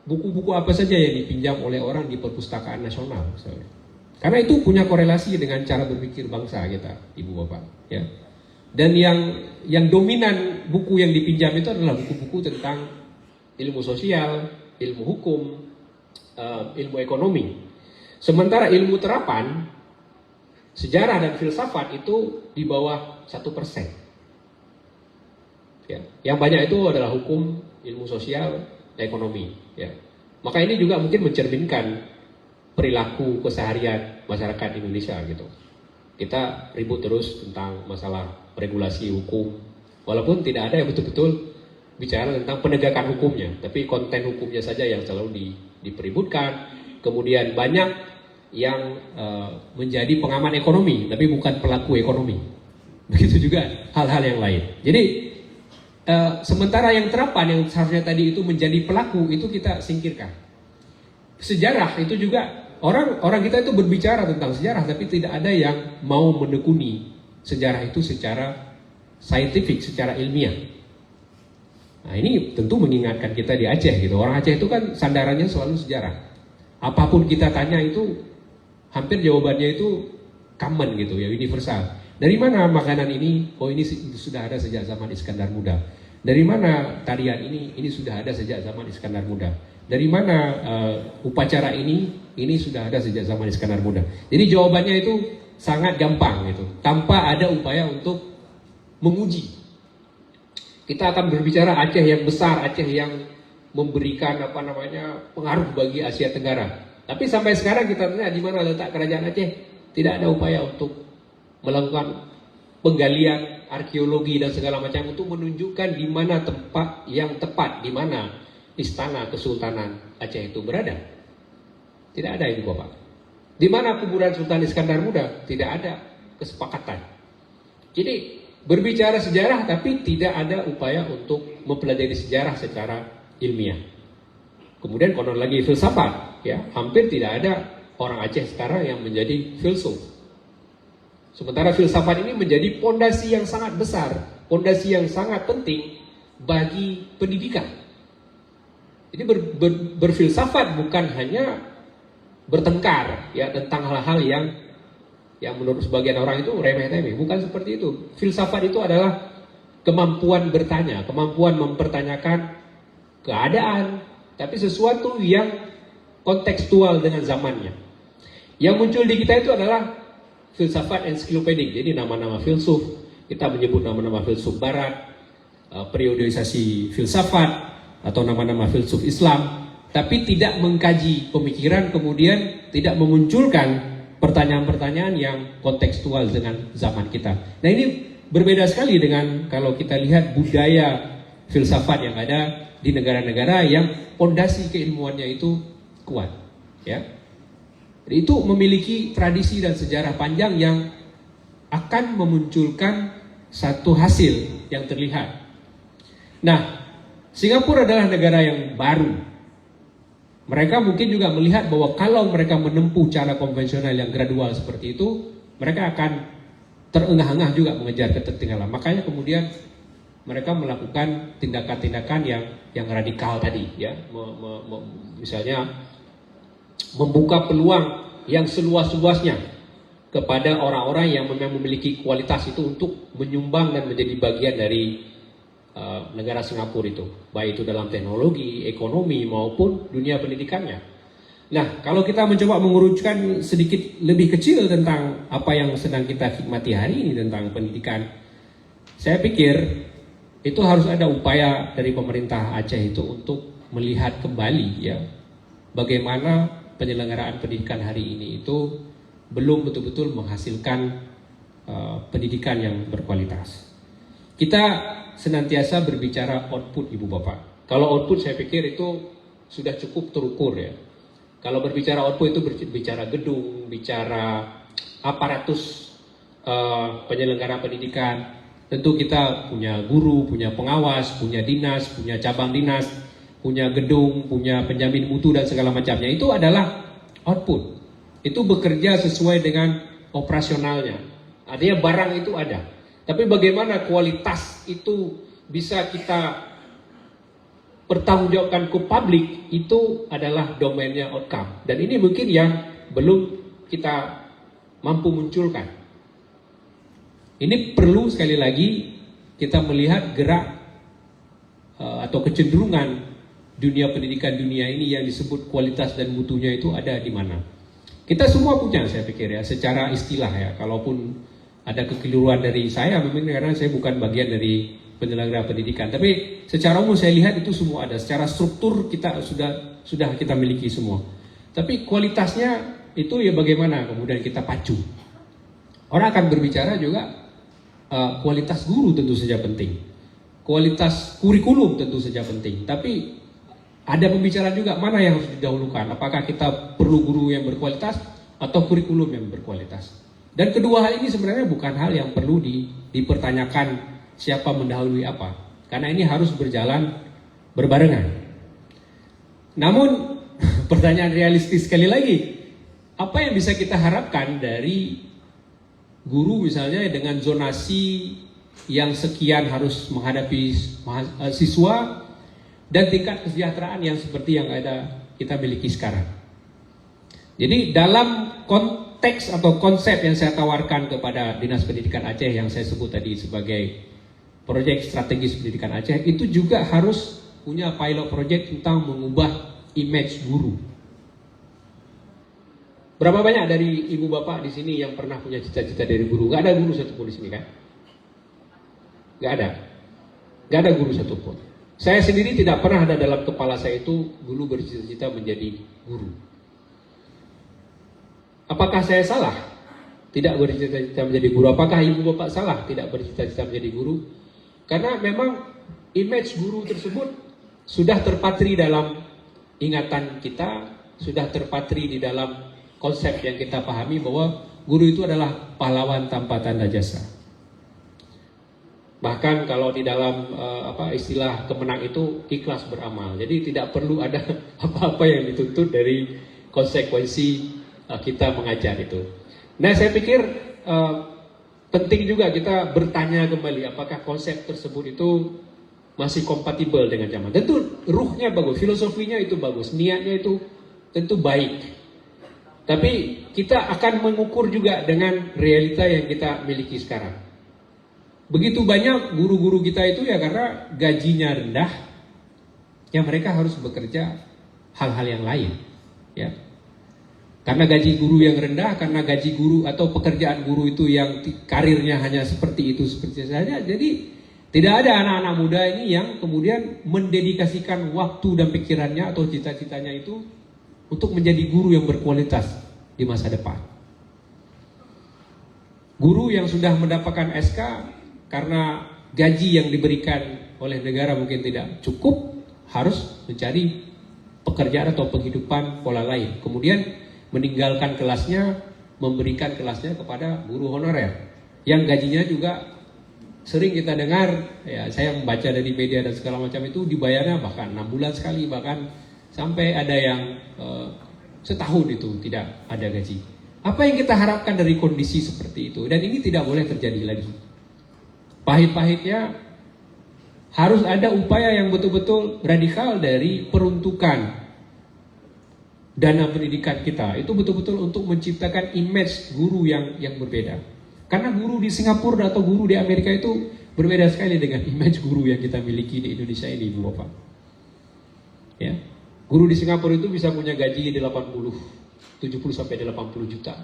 buku-buku apa saja yang dipinjam oleh orang di perpustakaan nasional misalnya. Karena itu punya korelasi dengan cara berpikir bangsa kita, Ibu Bapak. Ya. Dan yang dominan buku yang dipinjam itu adalah buku-buku tentang ilmu sosial, ilmu hukum, ilmu ekonomi. Sementara ilmu terapan, sejarah dan filsafat itu di bawah 1%. Ya. Yang banyak itu adalah hukum, ilmu sosial, ekonomi. Ya. Maka ini juga mungkin mencerminkan perilaku keseharian masyarakat Indonesia gitu. Kita ribut terus tentang masalah regulasi hukum, walaupun tidak ada yang betul-betul bicara tentang penegakan hukumnya, tapi konten hukumnya saja yang selalu dipeributkan. Kemudian banyak yang menjadi pengamat ekonomi, tapi bukan pelaku ekonomi. Begitu juga hal-hal yang lain. Jadi sementara yang terapan yang seharusnya tadi itu menjadi pelaku itu kita singkirkan. Sejarah itu juga orang kita itu berbicara tentang sejarah, tapi tidak ada yang mau menekuni sejarah itu secara saintifik, secara ilmiah. Nah, ini tentu mengingatkan kita di Aceh gitu. Orang Aceh itu kan sandarannya selalu sejarah. Apapun kita tanya itu hampir jawabannya itu common gitu ya, universal. Dari mana makanan ini? Oh, ini sudah ada sejak zaman Iskandar Muda. Dari mana tarian ini? Ini sudah ada sejak zaman Iskandar Muda. Dari mana upacara ini? Ini sudah ada sejak zaman Iskandar Muda. Jadi jawabannya itu sangat gampang gitu, tanpa ada upaya untuk menguji. Kita akan berbicara Aceh yang besar, Aceh yang memberikan pengaruh bagi Asia Tenggara. Tapi sampai sekarang kita tanya di mana letak kerajaan Aceh, tidak ada upaya untuk melakukan penggalian arkeologi dan segala macam untuk menunjukkan di mana tempat yang tepat, di mana istana Kesultanan Aceh itu berada. Tidak ada, Ibu Bapak. Di mana kuburan Sultan Iskandar Muda? Tidak ada kesepakatan. Jadi berbicara sejarah tapi tidak ada upaya untuk mempelajari sejarah secara ilmiah. Kemudian konon lagi filsafat, ya, hampir tidak ada orang Aceh sekarang yang menjadi filsuf. Sementara filsafat ini menjadi pondasi yang sangat besar, pondasi yang sangat penting bagi pendidikan. Jadi berfilsafat bukan hanya bertengkar ya tentang hal-hal yang menurut sebagian orang itu remeh-temeh, bukan seperti itu. Filsafat itu adalah kemampuan bertanya, kemampuan mempertanyakan keadaan, tapi sesuatu yang kontekstual dengan zamannya. Yang muncul di kita itu adalah filsafat ensiklopedik, jadi nama-nama filsuf, kita menyebut nama-nama filsuf barat, periodisasi filsafat, atau nama-nama filsuf Islam, tapi tidak mengkaji pemikiran, kemudian tidak memunculkan pertanyaan-pertanyaan yang kontekstual dengan zaman kita. Nah, ini berbeda sekali dengan kalau kita lihat budaya filsafat yang ada di negara-negara yang fondasi keilmuannya itu kuat, ya. Itu memiliki tradisi dan sejarah panjang yang akan memunculkan satu hasil yang terlihat. Nah, Singapura adalah negara yang baru. Mereka mungkin juga melihat bahwa kalau mereka menempuh cara konvensional yang gradual seperti itu, mereka akan terengah-engah juga mengejar ketertinggalan. Makanya kemudian mereka melakukan tindakan-tindakan yang radikal tadi, ya, misalnya membuka peluang yang seluas-luasnya kepada orang-orang yang memang memiliki kualitas itu untuk menyumbang dan menjadi bagian dari negara Singapura itu, baik itu dalam teknologi, ekonomi maupun dunia pendidikannya. Nah, kalau kita mencoba mengurutkan sedikit lebih kecil tentang apa yang sedang kita khidmati hari ini tentang pendidikan, saya pikir itu harus ada upaya dari pemerintah Aceh itu untuk melihat kembali, ya, bagaimana penyelenggaraan pendidikan hari ini itu belum betul-betul menghasilkan pendidikan yang berkualitas. Kita senantiasa berbicara output, Ibu Bapak. Kalau output saya pikir itu sudah cukup terukur, ya. Kalau berbicara output itu berbicara gedung, bicara aparatus penyelenggara pendidikan. Tentu kita punya guru, punya pengawas, punya dinas, punya cabang dinas, punya gedung, punya penjamin mutu dan segala macamnya. Itu adalah output. Itu bekerja sesuai dengan operasionalnya. Artinya barang itu ada. Tapi bagaimana kualitas itu bisa kita pertanggungjawabkan ke publik, itu adalah domainnya outcome. Dan ini mungkin yang belum kita mampu munculkan. Ini perlu sekali lagi kita melihat gerak atau kecenderungan dunia pendidikan dunia ini yang disebut kualitas dan mutunya itu ada di mana. Kita semua punya, saya pikir, ya, secara istilah, ya. Kalaupun ada kekeliruan dari saya, memang karena saya bukan bagian dari penyelenggara pendidikan. Tapi secara umum saya lihat itu semua ada. Secara struktur kita sudah kita miliki semua. Tapi kualitasnya itu ya bagaimana kemudian kita pacu. Orang akan berbicara juga kualitas guru tentu saja penting. Kualitas kurikulum tentu saja penting. Tapi ada pembicaraan juga mana yang harus didahulukan. Apakah kita perlu guru yang berkualitas atau kurikulum yang berkualitas. Dan kedua hal ini sebenarnya bukan hal yang perlu dipertanyakan siapa mendahului apa. Karena ini harus berjalan berbarengan. Namun pertanyaan realistis sekali lagi, apa yang bisa kita harapkan dari guru misalnya dengan zonasi yang sekian harus menghadapi siswa dan tingkat kesejahteraan yang seperti yang ada kita miliki sekarang. Jadi dalam konteks atau konsep yang saya tawarkan kepada Dinas Pendidikan Aceh yang saya sebut tadi sebagai proyek strategis pendidikan Aceh, itu juga harus punya pilot project tentang mengubah image guru. Berapa banyak dari ibu bapak di sini yang pernah punya cita-cita dari guru? Gak ada guru satupun di sini, kan? Gak ada guru satupun. Saya sendiri tidak pernah ada dalam kepala saya itu dulu bercita-cita menjadi guru. Apakah saya salah tidak bercita-cita menjadi guru? Apakah ibu bapak salah tidak bercita-cita menjadi guru? Karena memang image guru tersebut sudah terpatri dalam ingatan kita, sudah terpatri di dalam konsep yang kita pahami bahwa guru itu adalah pahlawan tanpa tanda jasa. Bahkan kalau di dalam istilah kemenang itu ikhlas beramal. Jadi tidak perlu ada apa-apa yang dituntut dari konsekuensi kita mengajar itu. Nah, saya pikir penting juga kita bertanya kembali apakah konsep tersebut itu masih kompatibel dengan zaman. Tentu ruhnya bagus, filosofinya itu bagus, niatnya itu tentu baik. Tapi kita akan mengukur juga dengan realita yang kita miliki sekarang. Begitu banyak guru-guru kita itu ya karena gajinya rendah, ya mereka harus bekerja hal-hal yang lain, ya. Karena gaji guru yang rendah, karena gaji guru atau pekerjaan guru itu yang karirnya hanya seperti itu seperti saja, jadi tidak ada anak-anak muda ini yang kemudian mendedikasikan waktu dan pikirannya atau cita-citanya itu untuk menjadi guru yang berkualitas di masa depan. Guru yang sudah mendapatkan SK karena gaji yang diberikan oleh negara mungkin tidak cukup, harus mencari pekerjaan atau penghidupan pola lain. Kemudian meninggalkan kelasnya, memberikan kelasnya kepada guru honorer yang gajinya juga sering kita dengar, ya saya membaca dari media dan segala macam itu dibayarnya bahkan 6 bulan sekali, bahkan sampai ada yang setahun itu tidak ada gaji. Apa yang kita harapkan dari kondisi seperti itu? Dan ini tidak boleh terjadi lagi. Pahit-pahitnya harus ada upaya yang betul-betul radikal dari peruntukan dana pendidikan kita. Itu betul-betul untuk menciptakan image guru yang berbeda. Karena guru di Singapura atau guru di Amerika itu berbeda sekali dengan image guru yang kita miliki di Indonesia ini, Ibu Bapak. Ya. Guru di Singapura itu bisa punya gaji 70 sampai 80 juta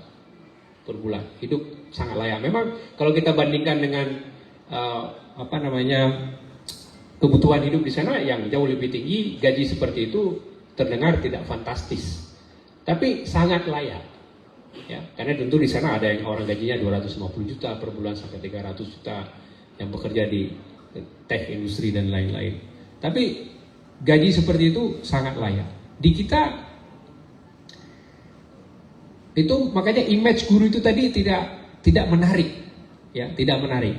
per bulan. Hidup sangat layak. Memang kalau kita bandingkan dengan kebutuhan hidup di sana yang jauh lebih tinggi, gaji seperti itu terdengar tidak fantastis. Tapi sangat layak. Ya, karena tentu di sana ada yang orang gajinya 250 juta per bulan sampai 300 juta yang bekerja di tech industri dan lain-lain. Tapi gaji seperti itu sangat layak. Di kita itu makanya image guru itu tadi tidak menarik, ya, tidak menarik,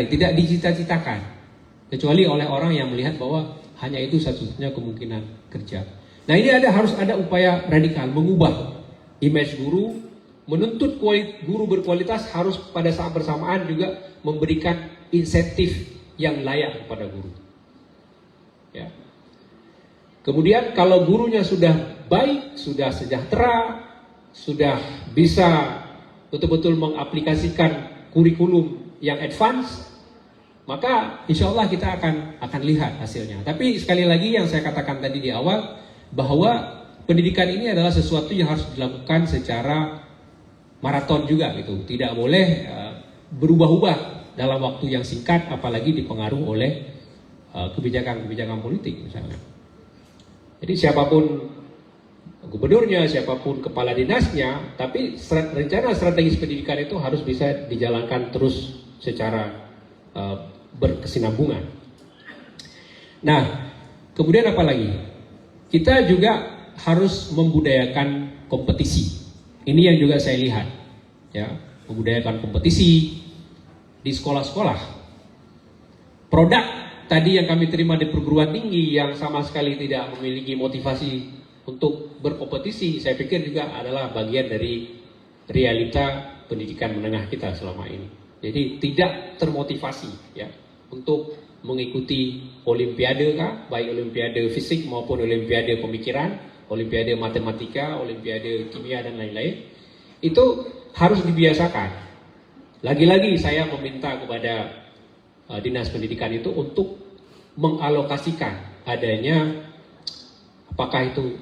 tidak dicita-citakan, kecuali oleh orang yang melihat bahwa hanya itu satu-satunya kemungkinan kerja. Nah ini harus ada upaya radikal mengubah image guru, menuntut guru berkualitas, harus pada saat bersamaan juga memberikan insentif yang layak kepada guru. Ya. Kemudian kalau gurunya sudah baik, sudah sejahtera, sudah bisa betul-betul mengaplikasikan kurikulum yang advance, maka insya Allah kita akan lihat hasilnya. Tapi sekali lagi yang saya katakan tadi di awal, bahwa pendidikan ini adalah sesuatu yang harus dilakukan secara maraton juga gitu. Tidak boleh berubah-ubah dalam waktu yang singkat, apalagi dipengaruhi oleh kebijakan-kebijakan politik misalnya. Jadi siapapun gubernurnya, siapapun kepala dinasnya, tapi rencana strategis pendidikan itu harus bisa dijalankan terus secara berkesinambungan. Nah, kemudian apa lagi? Kita juga harus membudayakan kompetisi. Ini yang juga saya lihat, ya, membudayakan kompetisi di sekolah-sekolah. Produk tadi yang kami terima di perguruan tinggi yang sama sekali tidak memiliki motivasi untuk berkompetisi, saya pikir juga adalah bagian dari realita pendidikan menengah kita selama ini. Jadi tidak termotivasi, ya, untuk mengikuti olimpiade kah, baik olimpiade fisik maupun olimpiade pemikiran, olimpiade matematika, olimpiade kimia dan lain-lain. Itu harus dibiasakan. Lagi-lagi saya meminta kepada Dinas Pendidikan itu untuk mengalokasikan adanya, apakah itu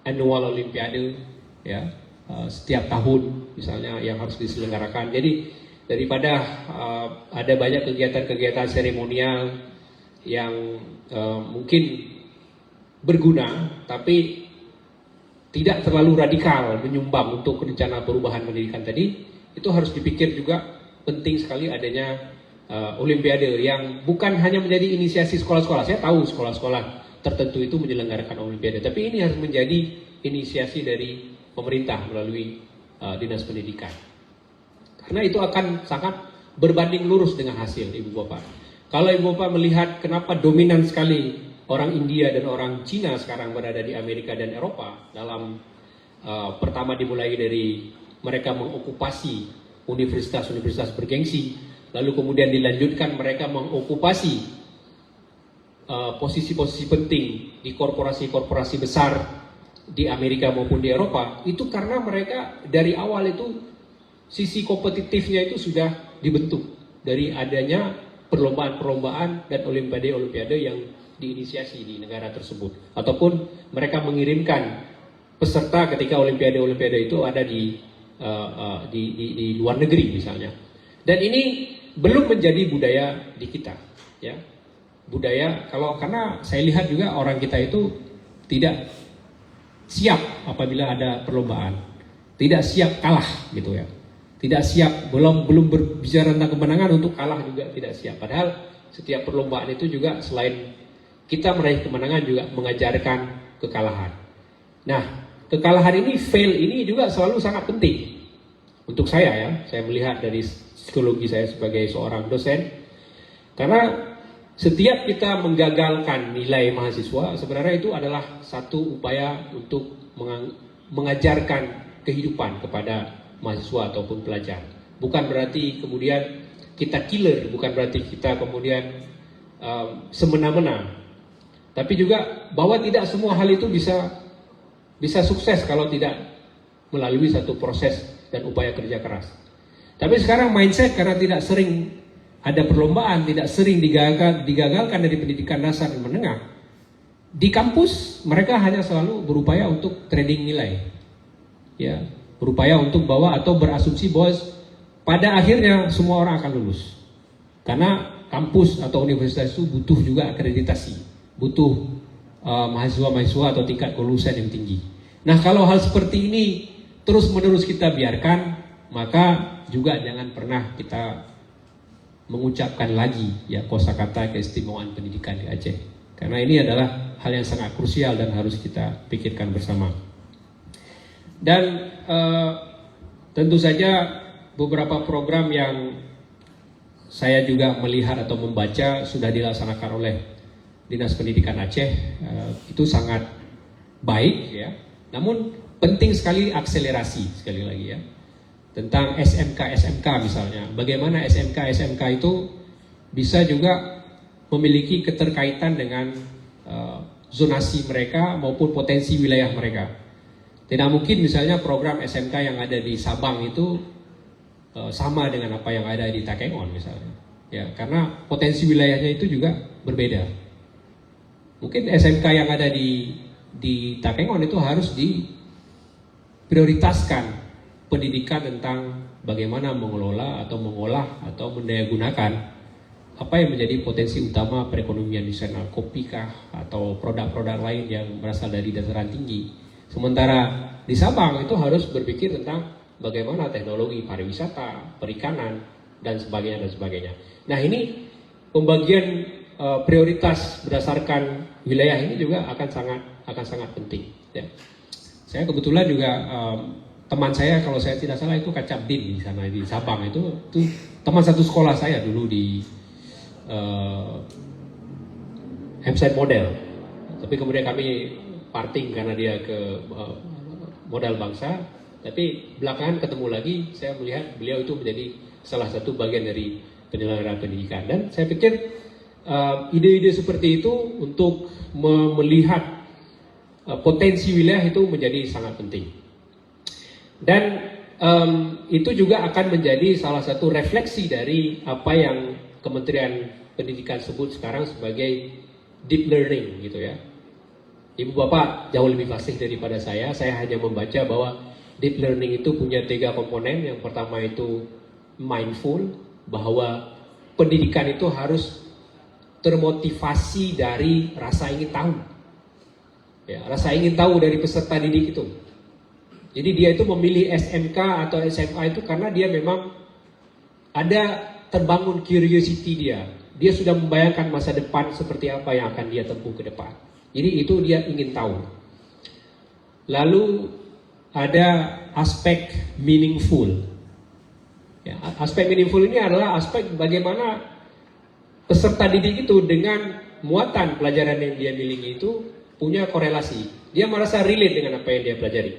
annual olimpiade, ya, setiap tahun misalnya yang harus diselenggarakan. Jadi daripada ada banyak kegiatan-kegiatan seremonial yang mungkin berguna tapi tidak terlalu radikal menyumbang untuk rencana perubahan pendidikan tadi, itu harus dipikir juga penting sekali adanya olimpiade yang bukan hanya menjadi inisiasi sekolah-sekolah. Saya tahu sekolah-sekolah tertentu itu menyelenggarakan olimpiade, tapi ini harus menjadi inisiasi dari pemerintah melalui Dinas Pendidikan. Karena itu akan sangat berbanding lurus dengan hasil, Ibu Bapak. Kalau Ibu Bapak melihat kenapa dominan sekali orang India dan orang Cina sekarang berada di Amerika dan Eropa dalam pertama dimulai dari mereka mengokupasi universitas-universitas bergengsi, lalu kemudian dilanjutkan mereka mengokupasi posisi-posisi penting di korporasi-korporasi besar di Amerika maupun di Eropa, itu karena mereka dari awal itu sisi kompetitifnya itu sudah dibentuk dari adanya perlombaan-perlombaan dan olimpiade-olimpiade yang diinisiasi di negara tersebut, ataupun mereka mengirimkan peserta ketika olimpiade itu ada di luar negeri misalnya. Dan ini belum menjadi budaya di kita, ya. Budaya karena saya lihat juga orang kita itu tidak siap apabila ada perlombaan, tidak siap kalah gitu ya, tidak siap, belum berbicara tentang kemenangan, untuk kalah juga tidak siap. Padahal setiap perlombaan itu juga selain kita meraih kemenangan juga mengajarkan kekalahan. Nah, kekalahan ini, fail ini juga selalu sangat penting untuk saya ya. Saya melihat dari psikologi saya sebagai seorang dosen, karena setiap kita menggagalkan nilai mahasiswa, sebenarnya itu adalah satu upaya untuk mengajarkan kehidupan kepada mahasiswa ataupun pelajar. Bukan berarti kemudian kita killer, bukan berarti kita kemudian semena-mena. Tapi juga bahwa tidak semua hal itu bisa sukses kalau tidak melalui satu proses dan upaya kerja keras. Tapi sekarang mindset, karena tidak sering ada perlombaan, tidak sering digagalkan dari pendidikan dasar dan menengah, di kampus mereka hanya selalu berupaya untuk trading nilai, ya, berupaya untuk bawa atau berasumsi bahwa pada akhirnya semua orang akan lulus, karena kampus atau universitas itu butuh juga akreditasi, butuh mahasiswa-mahasiswa atau tingkat kelulusan yang tinggi. Nah, kalau hal seperti ini terus-menerus kita biarkan, maka juga jangan pernah kita mengucapkan lagi ya kosakata keistimewaan pendidikan di Aceh, karena ini adalah hal yang sangat krusial dan harus kita pikirkan bersama. Dan tentu saja beberapa program yang saya juga melihat atau membaca sudah dilaksanakan oleh Dinas Pendidikan Aceh, itu sangat baik ya. Namun penting sekali akselerasi, sekali lagi ya, tentang SMK misalnya. Bagaimana SMK itu bisa juga memiliki keterkaitan dengan zonasi mereka maupun potensi wilayah mereka. Tidak mungkin misalnya program SMK yang ada di Sabang itu sama dengan apa yang ada di Takengon misalnya. Ya, karena potensi wilayahnya itu juga berbeda. Mungkin SMK yang ada di Takengon itu harus diprioritaskan pendidikan tentang bagaimana mengelola atau mengolah atau mendayagunakan apa yang menjadi potensi utama perekonomian di sana, kopi kah atau produk-produk lain yang berasal dari dataran tinggi. Sementara di Sabang itu harus berpikir tentang bagaimana teknologi pariwisata, perikanan dan sebagainya. Nah, ini pembagian prioritas berdasarkan wilayah ini juga akan sangat penting. Ya. Saya kebetulan juga teman saya, kalau saya tidak salah itu Kacabdin di sana di Sabang, itu teman satu sekolah saya dulu di Hemside Model. Tapi kemudian kami parting karena dia ke Modal Bangsa. Tapi belakangan ketemu lagi, saya melihat beliau itu menjadi salah satu bagian dari penyelenggara pendidikan. Dan saya pikir ide-ide seperti itu untuk melihat potensi wilayah itu menjadi sangat penting. Dan itu juga akan menjadi salah satu refleksi dari apa yang Kementerian Pendidikan sebut sekarang sebagai deep learning gitu ya. Ibu Bapak jauh lebih fasih daripada saya hanya membaca bahwa deep learning itu punya 3 komponen. Yang pertama itu mindful, bahwa pendidikan itu harus termotivasi dari rasa ingin tahu. Ya, rasa ingin tahu dari peserta didik itu. Jadi dia itu memilih SMK atau SMA itu karena dia memang ada terbangun curiosity dia. Dia sudah membayangkan masa depan seperti apa yang akan dia tempuh ke depan. Jadi itu dia ingin tahu. Lalu ada aspek meaningful. Ya, aspek meaningful ini adalah aspek bagaimana peserta didik itu dengan muatan pelajaran yang dia miliki itu punya korelasi. Dia merasa relate dengan apa yang dia pelajari.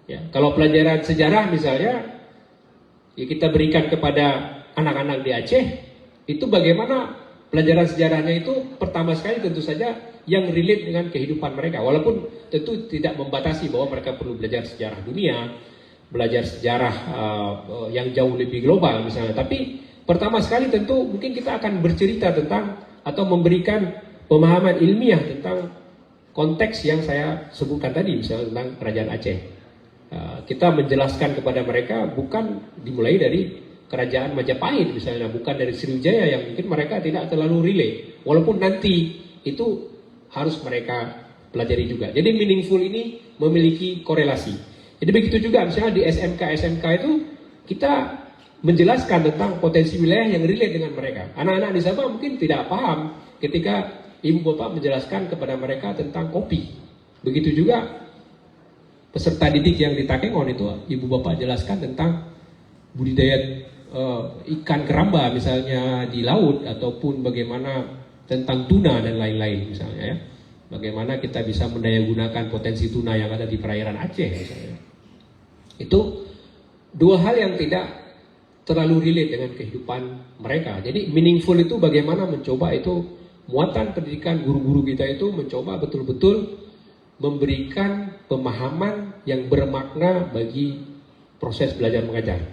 Ya, kalau pelajaran sejarah misalnya, ya kita berikan kepada anak-anak di Aceh, itu bagaimana pelajaran sejarahnya itu pertama sekali tentu saja yang relate dengan kehidupan mereka. Walaupun tentu tidak membatasi bahwa mereka perlu belajar sejarah dunia, belajar sejarah yang jauh lebih global misalnya. Tapi pertama sekali tentu mungkin kita akan bercerita tentang atau memberikan pemahaman ilmiah tentang konteks yang saya sebutkan tadi, misalnya tentang Kerajaan Aceh. Kita menjelaskan kepada mereka bukan dimulai dari Kerajaan Majapahit misalnya, bukan dari Sriwijaya yang mungkin mereka tidak terlalu relate, walaupun nanti itu harus mereka pelajari juga. Jadi meaningful ini memiliki korelasi. Jadi begitu juga misalnya di SMK itu kita menjelaskan tentang potensi wilayah yang relate dengan mereka. Anak-anak di Sabah mungkin tidak paham ketika ibu bapak menjelaskan kepada mereka tentang kopi. Begitu juga peserta didik yang di Takengon itu ibu bapak jelaskan tentang budidaya ikan keramba misalnya di laut, ataupun bagaimana tentang tuna dan lain-lain misalnya ya. Bagaimana kita bisa mendaya gunakan potensi tuna yang ada di perairan Aceh misalnya. Itu dua hal yang tidak terlalu relate dengan kehidupan mereka. Jadi meaningful itu bagaimana mencoba itu muatan pendidikan guru-guru kita itu mencoba betul-betul memberikan pemahaman yang bermakna bagi proses belajar mengajar.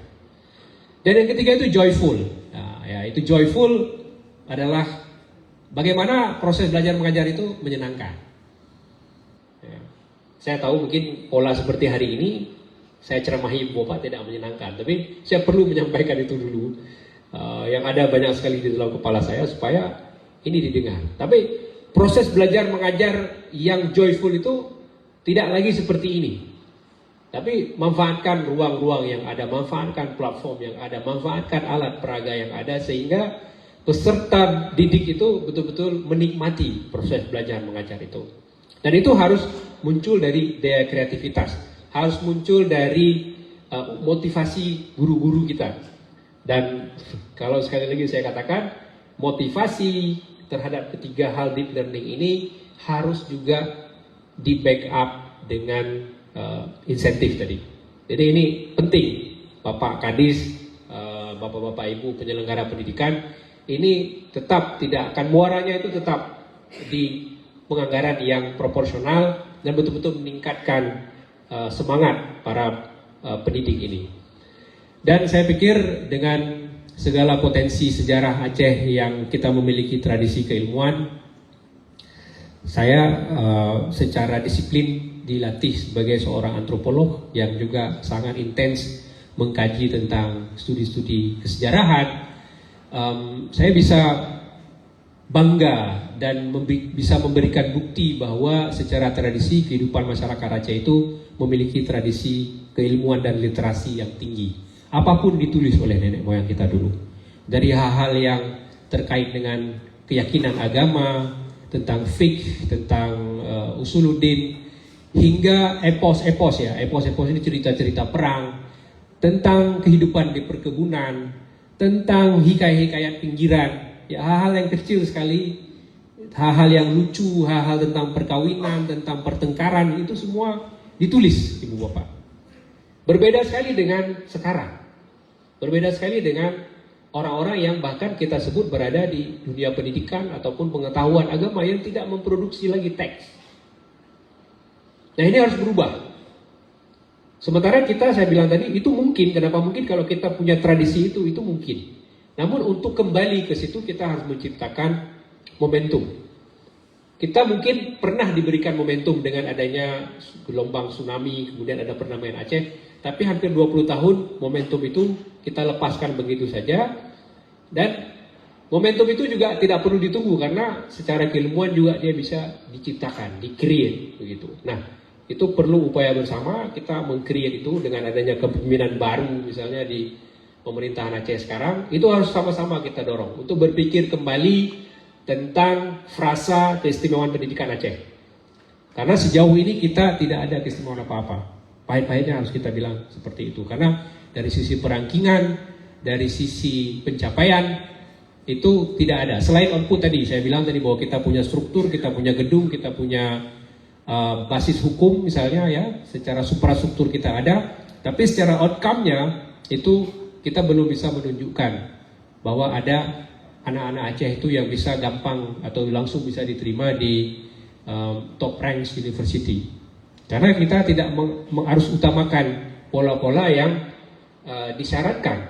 Dan yang ketiga itu joyful. Nah, ya, itu joyful adalah bagaimana proses belajar mengajar itu menyenangkan. Ya. Saya tahu mungkin pola seperti hari ini saya ceramahi ibu bapak tidak menyenangkan, tapi saya perlu menyampaikan itu dulu. Yang ada banyak sekali di dalam kepala saya supaya ini didengar. Tapi proses belajar mengajar yang joyful itu tidak lagi seperti ini. Tapi manfaatkan ruang-ruang yang ada, manfaatkan platform yang ada, manfaatkan alat peraga yang ada, sehingga peserta didik itu betul-betul menikmati proses belajar mengajar itu. Dan itu harus muncul dari daya kreativitas, harus muncul dari motivasi guru-guru kita. Dan kalau sekali lagi saya katakan, motivasi terhadap ketiga hal deep learning ini harus juga di backup dengan insentif tadi. Jadi ini penting, Bapak Kadis, Bapak-bapak Ibu penyelenggara pendidikan, ini tetap tidak akan, muaranya itu tetap di penganggaran yang proporsional dan betul-betul meningkatkan semangat para pendidik ini. Dan saya pikir dengan segala potensi sejarah Aceh yang kita memiliki tradisi keilmuan, saya secara disiplin dilatih sebagai seorang antropolog yang juga sangat intens mengkaji tentang studi-studi kesejarahan. Saya bisa bangga dan bisa memberikan bukti bahwa secara tradisi kehidupan masyarakat Aceh itu memiliki tradisi keilmuan dan literasi yang tinggi. Apapun ditulis oleh nenek moyang kita dulu. Dari hal-hal yang terkait dengan keyakinan agama, tentang fiqh, tentang usuluddin, hingga epos-epos ya. Epos-epos ini cerita-cerita perang, tentang kehidupan di perkebunan, tentang hikayat-hikayat pinggiran, ya hal-hal yang kecil sekali, hal-hal yang lucu, hal-hal tentang perkawinan, tentang pertengkaran, itu semua ditulis ibu bapak. Berbeda sekali dengan sekarang, berbeda sekali dengan orang-orang yang bahkan kita sebut berada di dunia pendidikan ataupun pengetahuan agama yang tidak memproduksi lagi teks. Nah ini harus berubah. Sementara kita, saya bilang tadi, itu mungkin. Kenapa mungkin? Kalau kita punya tradisi itu mungkin. Namun untuk kembali ke situ kita harus menciptakan momentum. Kita mungkin pernah diberikan momentum dengan adanya gelombang tsunami, kemudian ada perdamaian Aceh. Tapi hampir 20 tahun momentum itu kita lepaskan begitu saja. Dan momentum itu juga tidak perlu ditunggu, karena secara keilmuan juga dia bisa diciptakan, di-create begitu. Nah, itu perlu upaya bersama kita meng-create itu dengan adanya kepemimpinan baru misalnya di pemerintahan Aceh sekarang. Itu harus sama-sama kita dorong untuk berpikir kembali tentang frasa keistimewaan pendidikan Aceh. Karena sejauh ini kita tidak ada keistimewaan apa-apa. Pahit-pahitnya harus kita bilang seperti itu. Karena dari sisi perangkingan, dari sisi pencapaian, itu tidak ada. Selain output tadi, saya bilang tadi bahwa kita punya struktur, kita punya gedung, kita punya basis hukum misalnya ya, secara suprastruktur kita ada, tapi secara outcome-nya itu kita belum bisa menunjukkan bahwa ada anak-anak Aceh itu yang bisa gampang atau langsung bisa diterima di top ranks university. Karena kita tidak harus utamakan pola-pola yang disyaratkan.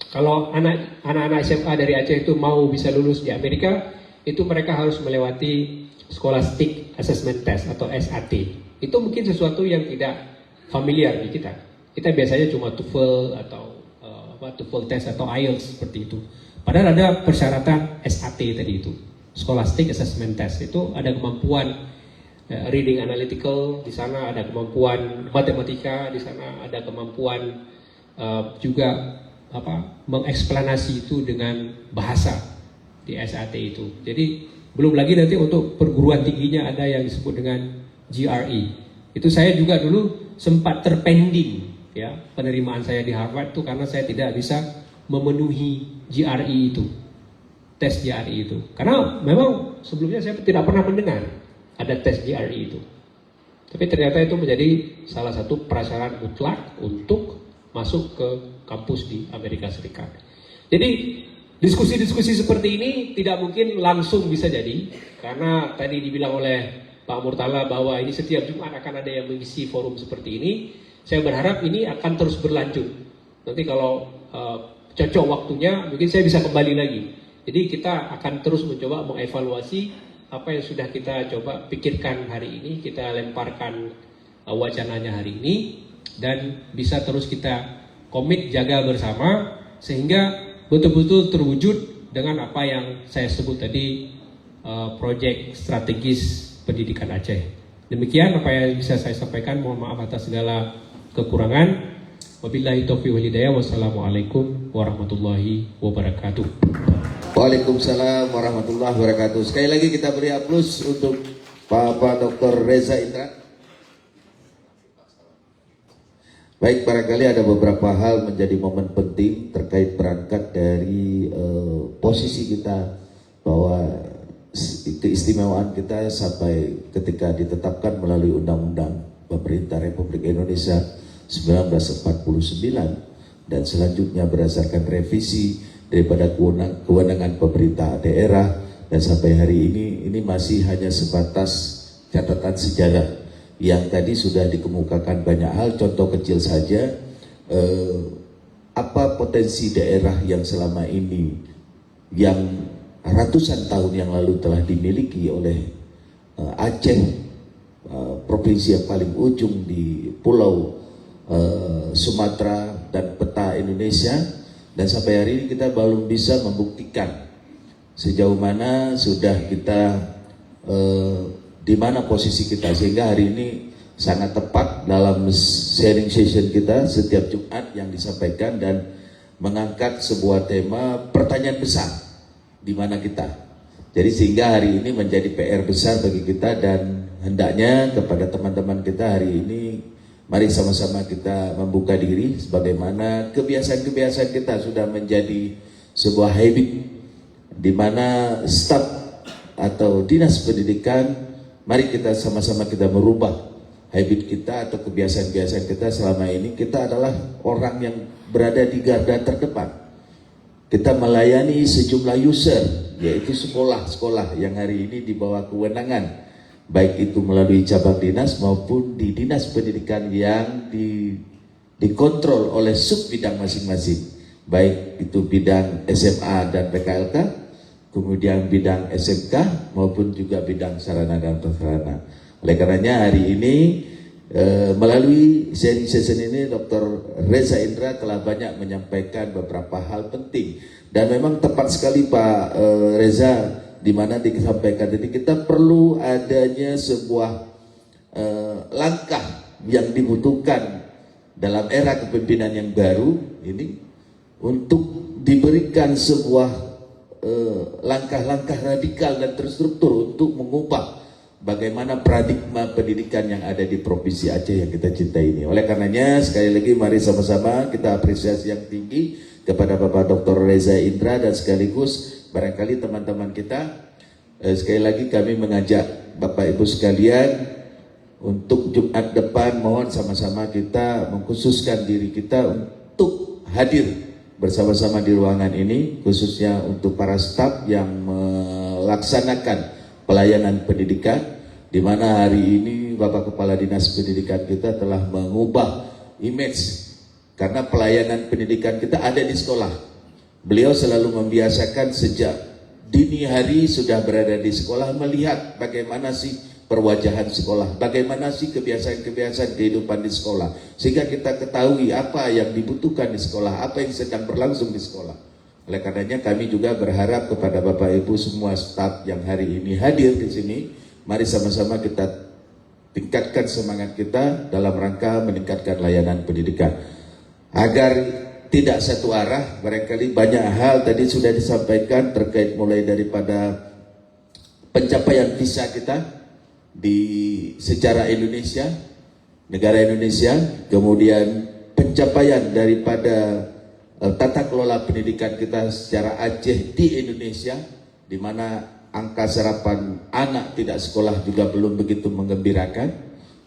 Kalau anak-anak SMA dari Aceh itu mau bisa lulus di Amerika, itu mereka harus melewati Scholastic Assessment Test atau SAT. Itu mungkin sesuatu yang tidak familiar di kita. Kita biasanya cuma TOEFL atau TOEFL test atau IELTS seperti itu. Padahal ada persyaratan SAT tadi itu, Scholastic Assessment Test. Itu ada kemampuan reading analytical, di sana ada kemampuan matematika, di sana ada kemampuan juga mengeksplanasi itu dengan bahasa di SAT itu. Jadi belum lagi nanti untuk perguruan tingginya ada yang disebut dengan GRE. Itu saya juga dulu sempat terpending ya penerimaan saya di Harvard itu karena saya tidak bisa memenuhi GRE itu, tes GRE itu. Karena memang sebelumnya saya tidak pernah mendengar ada tes GRE itu. Tapi ternyata itu menjadi salah satu prasyarat mutlak untuk masuk ke kampus di Amerika Serikat. Jadi diskusi-diskusi seperti ini tidak mungkin langsung bisa jadi, karena tadi dibilang oleh Pak Murtala bahwa ini setiap Jumat akan ada yang mengisi forum seperti ini. Saya berharap ini akan terus berlanjut. Nanti kalau cocok waktunya, mungkin saya bisa kembali lagi. Jadi kita akan terus mencoba mengevaluasi apa yang sudah kita coba pikirkan hari ini, kita lemparkan wacananya hari ini, dan bisa terus kita komit jaga bersama sehingga betul-betul terwujud dengan apa yang saya sebut tadi, proyek strategis pendidikan Aceh. Demikian apa yang bisa saya sampaikan. Mohon maaf atas segala kekurangan. Wabillahi taufiq wal hidayah. Wassalamualaikum warahmatullahi wabarakatuh. Waalaikumsalam warahmatullahi wabarakatuh. Sekali lagi kita beri aplaus untuk Bapak Dr. Reza Indra. Baik, barangkali ada beberapa hal menjadi momen penting terkait berangkat dari posisi kita bahwa keistimewaan kita sampai ketika ditetapkan melalui Undang-Undang Pemerintah Republik Indonesia 1949 dan selanjutnya berdasarkan revisi daripada kewenangan pemerintah daerah, dan sampai hari ini masih hanya sebatas catatan sejarah yang tadi sudah dikemukakan banyak hal. Contoh kecil saja, apa potensi daerah yang selama ini yang ratusan tahun yang lalu telah dimiliki oleh Aceh, provinsi yang paling ujung di pulau Sumatera dan peta Indonesia, dan sampai hari ini kita belum bisa membuktikan sejauh mana sudah kita di mana posisi kita, sehingga hari ini sangat tepat dalam sharing session kita setiap Jumat yang disampaikan dan mengangkat sebuah tema pertanyaan besar, di mana kita. Jadi sehingga hari ini menjadi PR besar bagi kita, dan hendaknya kepada teman-teman kita hari ini, mari sama-sama kita membuka diri sebagaimana kebiasaan-kebiasaan kita sudah menjadi sebuah habit, di mana staf atau dinas pendidikan, mari kita sama-sama kita merubah habit kita atau kebiasaan-kebiasaan kita. Selama ini kita adalah orang yang berada di garda terdepan. Kita melayani sejumlah user, yaitu sekolah-sekolah yang hari ini di bawah kewenangan, baik itu melalui cabang dinas maupun di dinas pendidikan yang dikontrol oleh sub bidang masing-masing, baik itu bidang SMA dan PKLK, kemudian bidang SMK maupun juga bidang sarana dan prasarana. Oleh karenanya hari ini melalui sharing session ini Dr. Reza Indra telah banyak menyampaikan beberapa hal penting, dan memang tepat sekali Pak Reza, di mana disampaikan tadi kita perlu adanya sebuah langkah yang dibutuhkan dalam era kepemimpinan yang baru ini untuk diberikan sebuah langkah-langkah radikal dan terstruktur untuk mengubah bagaimana paradigma pendidikan yang ada di Provinsi Aceh yang kita cintai ini. Oleh karenanya sekali lagi mari sama-sama kita apresiasi yang tinggi kepada Bapak Dr. Reza Indra, dan sekaligus barangkali teman-teman kita, sekali lagi kami mengajak Bapak Ibu sekalian untuk Jumat depan mohon sama-sama kita mengkhususkan diri kita untuk hadir bersama-sama di ruangan ini, khususnya untuk para staf yang melaksanakan pelayanan pendidikan, di mana hari ini Bapak Kepala Dinas Pendidikan kita telah mengubah image, karena pelayanan pendidikan kita ada di sekolah. Beliau selalu membiasakan sejak dini hari sudah berada di sekolah, melihat bagaimana sih perwajahan sekolah, bagaimana sih kebiasaan-kebiasaan kehidupan di sekolah, sehingga kita ketahui apa yang dibutuhkan di sekolah, apa yang sedang berlangsung di sekolah. Oleh karenanya kami juga berharap kepada Bapak Ibu semua staf yang hari ini hadir di sini, mari sama-sama kita tingkatkan semangat kita dalam rangka meningkatkan layanan pendidikan. Agar tidak satu arah, barangkali banyak hal tadi sudah disampaikan terkait mulai daripada pencapaian visa kita di secara Indonesia, negara Indonesia, kemudian pencapaian daripada tata kelola pendidikan kita secara Aceh di Indonesia, di mana angka serapan anak tidak sekolah juga belum begitu menggembirakan.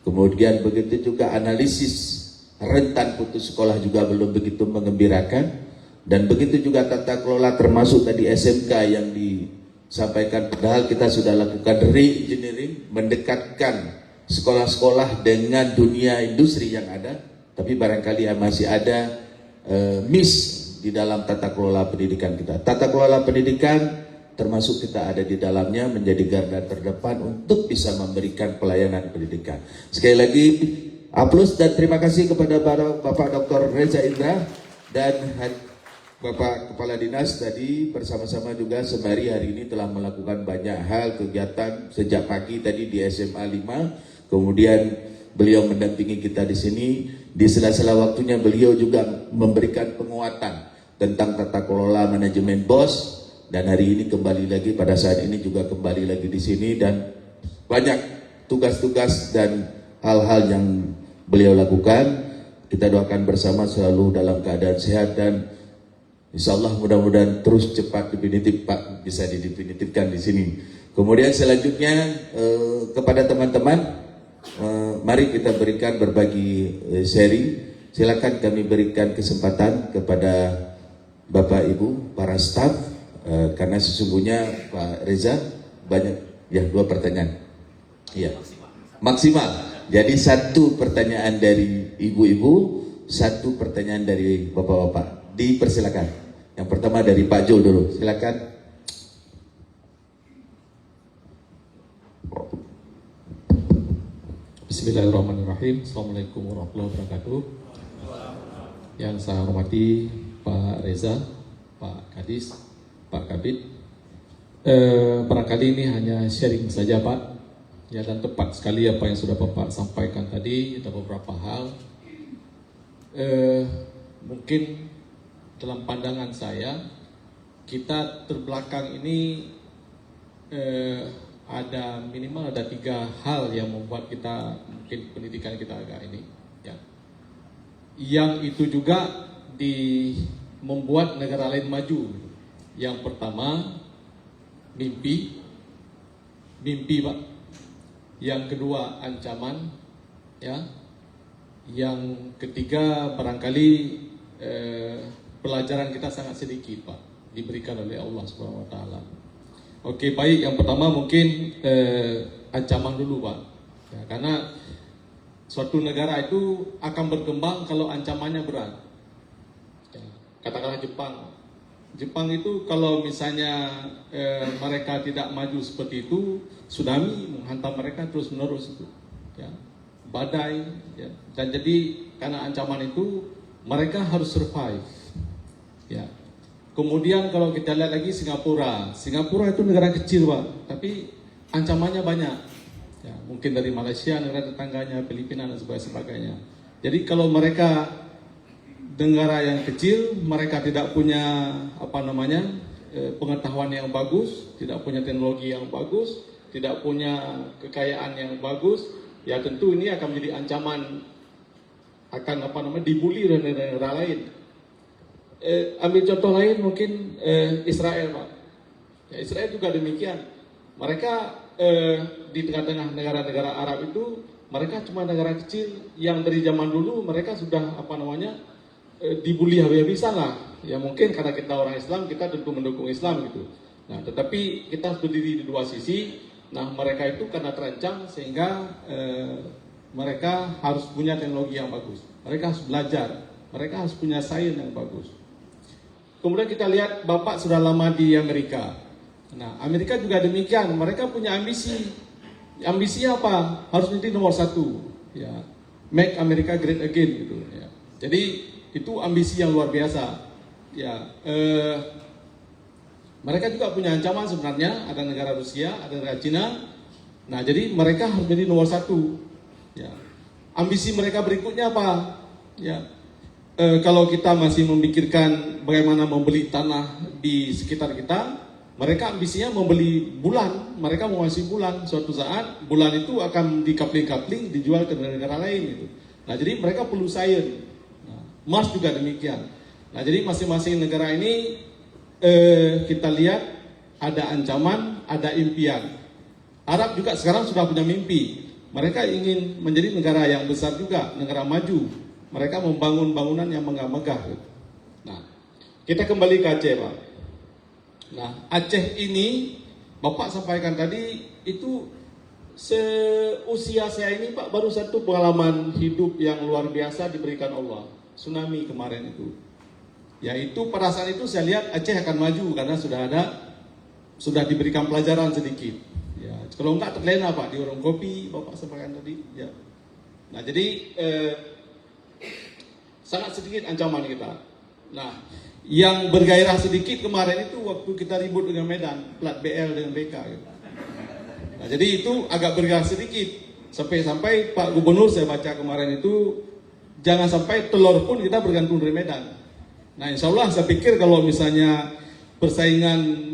Kemudian begitu juga analisis rentan putus sekolah juga belum begitu menggembirakan. Dan begitu juga tata kelola termasuk tadi SMK yang disampaikan, padahal kita sudah lakukan re-engineering, mendekatkan sekolah-sekolah dengan dunia industri yang ada, tapi barangkali masih ada miss di dalam tata kelola pendidikan kita. Tata kelola pendidikan termasuk kita ada di dalamnya menjadi garda terdepan untuk bisa memberikan pelayanan pendidikan. Sekali lagi aplaus dan terima kasih kepada Bapak Dr. Reza Indra dan Bapak Kepala Dinas tadi bersama-sama juga sembari hari ini telah melakukan banyak hal kegiatan sejak pagi tadi di SMA 5, kemudian beliau mendampingi kita di sini. Di sela-sela waktunya beliau juga memberikan penguatan tentang tata kelola manajemen BOS. Dan hari ini kembali lagi, pada saat ini juga kembali lagi di sini, dan banyak tugas-tugas dan hal-hal yang beliau lakukan. Kita doakan bersama selalu dalam keadaan sehat dan insya Allah mudah-mudahan terus cepat definitif Pak, bisa didefinitifkan di sini. Kemudian selanjutnya kepada teman-teman, mari kita berikan berbagi sharing. Silakan kami berikan kesempatan kepada Bapak Ibu para staf. Karena sesungguhnya Pak Reza banyak ya 2 pertanyaan ya maksimal, jadi 1 pertanyaan dari ibu-ibu, 1 pertanyaan dari bapak-bapak. Dipersilakan. Yang pertama dari Pak Jo dulu, silakan. Bismillahirrahmanirrahim. Assalamualaikum warahmatullahi wabarakatuh. Yang saya hormati Pak Reza, Pak Kadis, Pak Kabid, barangkali ini hanya sharing saja Pak, ya, dan tepat sekali apa yang sudah Bapak sampaikan tadi. Ada beberapa hal, mungkin dalam pandangan saya, kita terbelakang ini ada minimal ada 3 hal yang membuat kita mungkin pendidikan kita agak ini, ya, yang itu juga membuat negara lain maju. Yang pertama, mimpi Pak. Yang kedua, ancaman, ya. Yang ketiga, barangkali pelajaran kita sangat sedikit Pak, diberikan oleh Allah Subhanahu Wa Taala. Oke, baik. Yang pertama mungkin ancaman dulu Pak, ya, karena suatu negara itu akan berkembang kalau ancamannya berat. Ya, katakanlah Jepang itu kalau misalnya mereka tidak maju seperti itu, tsunami menghantam mereka terus menerus itu, ya, badai, ya. Dan jadi karena ancaman itu mereka harus survive, ya. Kemudian kalau kita lihat lagi Singapura itu negara kecil Pak, tapi ancamannya banyak, ya, mungkin dari Malaysia, negara tetangganya, Filipina dan sebagainya. Jadi kalau mereka negara yang kecil, mereka tidak punya pengetahuan yang bagus, tidak punya teknologi yang bagus, tidak punya kekayaan yang bagus, ya tentu ini akan menjadi ancaman, akan dibully oleh negara lain. Ambil contoh lain mungkin Israel Pak, ya, Israel juga demikian. Mereka di tengah-tengah negara-negara Arab itu, mereka cuma negara kecil yang dari zaman dulu mereka sudah dibully habis-habisan lah. Ya mungkin karena kita orang Islam, kita tentu mendukung Islam gitu. Nah, tetapi kita harus berdiri di 2 sisi. Nah, mereka itu karena terancam sehingga mereka harus punya teknologi yang bagus. Mereka harus belajar. Mereka harus punya sains yang bagus. Kemudian kita lihat Bapak sudah lama di Amerika. Nah, Amerika juga demikian, mereka punya ambisi. Ambisinya apa? Harus menjadi nomor satu. Ya, make America great again gitu. Ya. Jadi itu ambisi yang luar biasa. Ya, mereka juga punya ancaman sebenarnya. Ada negara Rusia, ada negara Cina. Nah, jadi mereka harus menjadi nomor satu. Ya. Ambisi mereka berikutnya apa? Ya, kalau kita masih memikirkan bagaimana membeli tanah di sekitar kita, mereka ambisinya membeli bulan, mereka mau ngasih bulan. Suatu saat bulan itu akan dikapling-kapling, dijual ke negara lain gitu. Nah, jadi mereka perlu sains. Nah, Mars juga demikian. Nah, jadi masing-masing negara ini kita lihat ada ancaman, ada impian. Arab juga sekarang sudah punya mimpi. Mereka ingin menjadi negara yang besar juga, negara maju. Mereka membangun bangunan yang megah-megah gitu. Nah, kita kembali ke Aceh, Pak. Nah, Aceh ini Bapak sampaikan tadi itu seusia saya ini Pak baru satu pengalaman hidup yang luar biasa diberikan Allah. Tsunami kemarin itu. Yaitu pada saat itu saya lihat Aceh akan maju karena sudah diberikan pelajaran sedikit. Ya, kalau enggak terlena Pak di warung kopi Bapak sampaikan tadi. Ya. Nah, jadi sangat sedikit ancaman kita. Nah, yang bergairah sedikit kemarin itu waktu kita ribut dengan Medan, plat BL dengan BK gitu. Nah, jadi itu agak bergairah sedikit. Sampai-sampai Pak Gubernur saya baca kemarin itu, jangan sampai telur pun kita bergantung dari Medan. Nah, insya Allah saya pikir kalau misalnya persaingan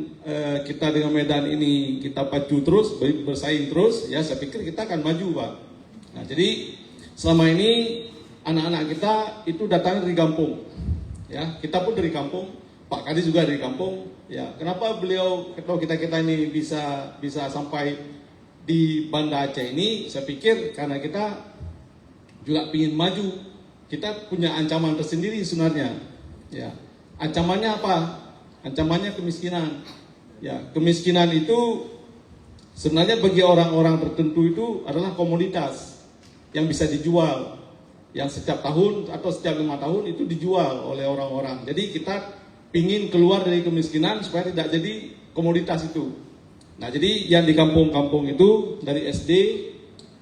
kita dengan Medan ini kita pacu terus, bersaing terus, ya saya pikir kita akan maju Pak. Nah, jadi selama ini anak-anak kita itu datang dari kampung. Ya, kita pun dari kampung, Pak Kadis juga dari kampung. Ya, kenapa beliau atau kita ini bisa sampai di Banda Aceh ini? Saya pikir karena kita juga ingin maju. Kita punya ancaman tersendiri sebenarnya. Ya, ancamannya apa? Ancamannya kemiskinan. Ya, kemiskinan itu sebenarnya bagi orang-orang tertentu itu adalah komoditas yang bisa dijual. Yang setiap tahun atau setiap 5 tahun itu dijual oleh orang-orang. Jadi kita ingin keluar dari kemiskinan supaya tidak jadi komoditas itu. Nah, jadi yang di kampung-kampung itu dari SD,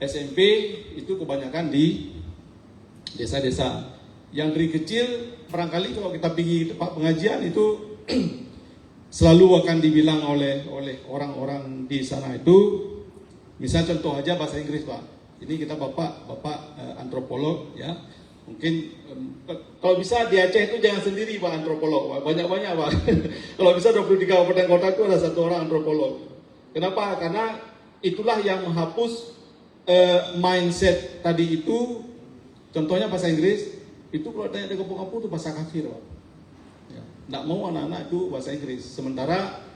SMP itu kebanyakan di desa-desa. Yang dari kecil barangkali kalau kita pergi tempat pengajian itu selalu akan dibilang oleh orang-orang di sana itu, misal contoh aja bahasa Inggris Pak. Ini kita bapak antropolog ya, mungkin kalau bisa di Aceh itu jangan sendiri Pak antropolog Pak. Banyak-banyak Pak. Kalau bisa 23 kabupaten kota itu ada satu orang antropolog. Kenapa? Karena itulah yang menghapus mindset tadi itu. Contohnya bahasa Inggris itu kalau tanya di kampung-kampung itu bahasa kafir Pak. Ya, nggak mau anak-anak itu bahasa Inggris. Sementara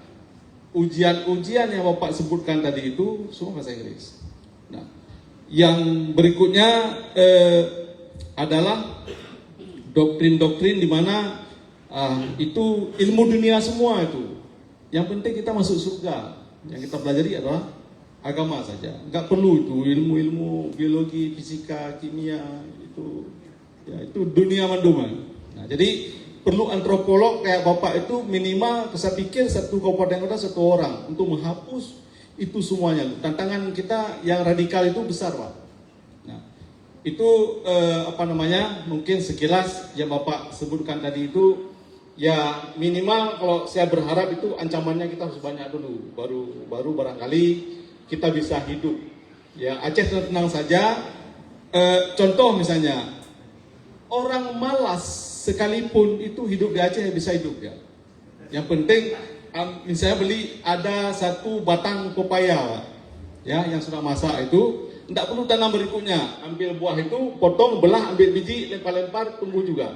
ujian-ujian yang Bapak sebutkan tadi itu semua bahasa Inggris. Nah, yang berikutnya adalah doktrin-doktrin di mana itu ilmu dunia semua itu. Yang penting kita masuk surga. Yang kita pelajari adalah agama saja. Enggak perlu itu ilmu-ilmu biologi, fisika, kimia itu. Ya, itu dunia manduman. Nah, jadi perlu antropolog kayak Bapak itu minimal saya pikir satu kabupaten kota satu orang untuk menghapus itu semuanya. Tantangan kita yang radikal itu besar Pak. Nah, itu mungkin sekilas yang Bapak sebutkan tadi itu ya minimal kalau saya berharap itu ancamannya kita harus banyak dulu baru barangkali kita bisa hidup. Ya Aceh tenang saja. Contoh misalnya orang malas sekalipun itu hidup di Aceh bisa hidup ya. Yang penting misalnya beli ada satu batang pepaya ya yang sudah masak itu, tidak perlu tanam berikutnya, ambil buah itu, potong, belah, ambil biji, lempar-lempar, tumbuh juga.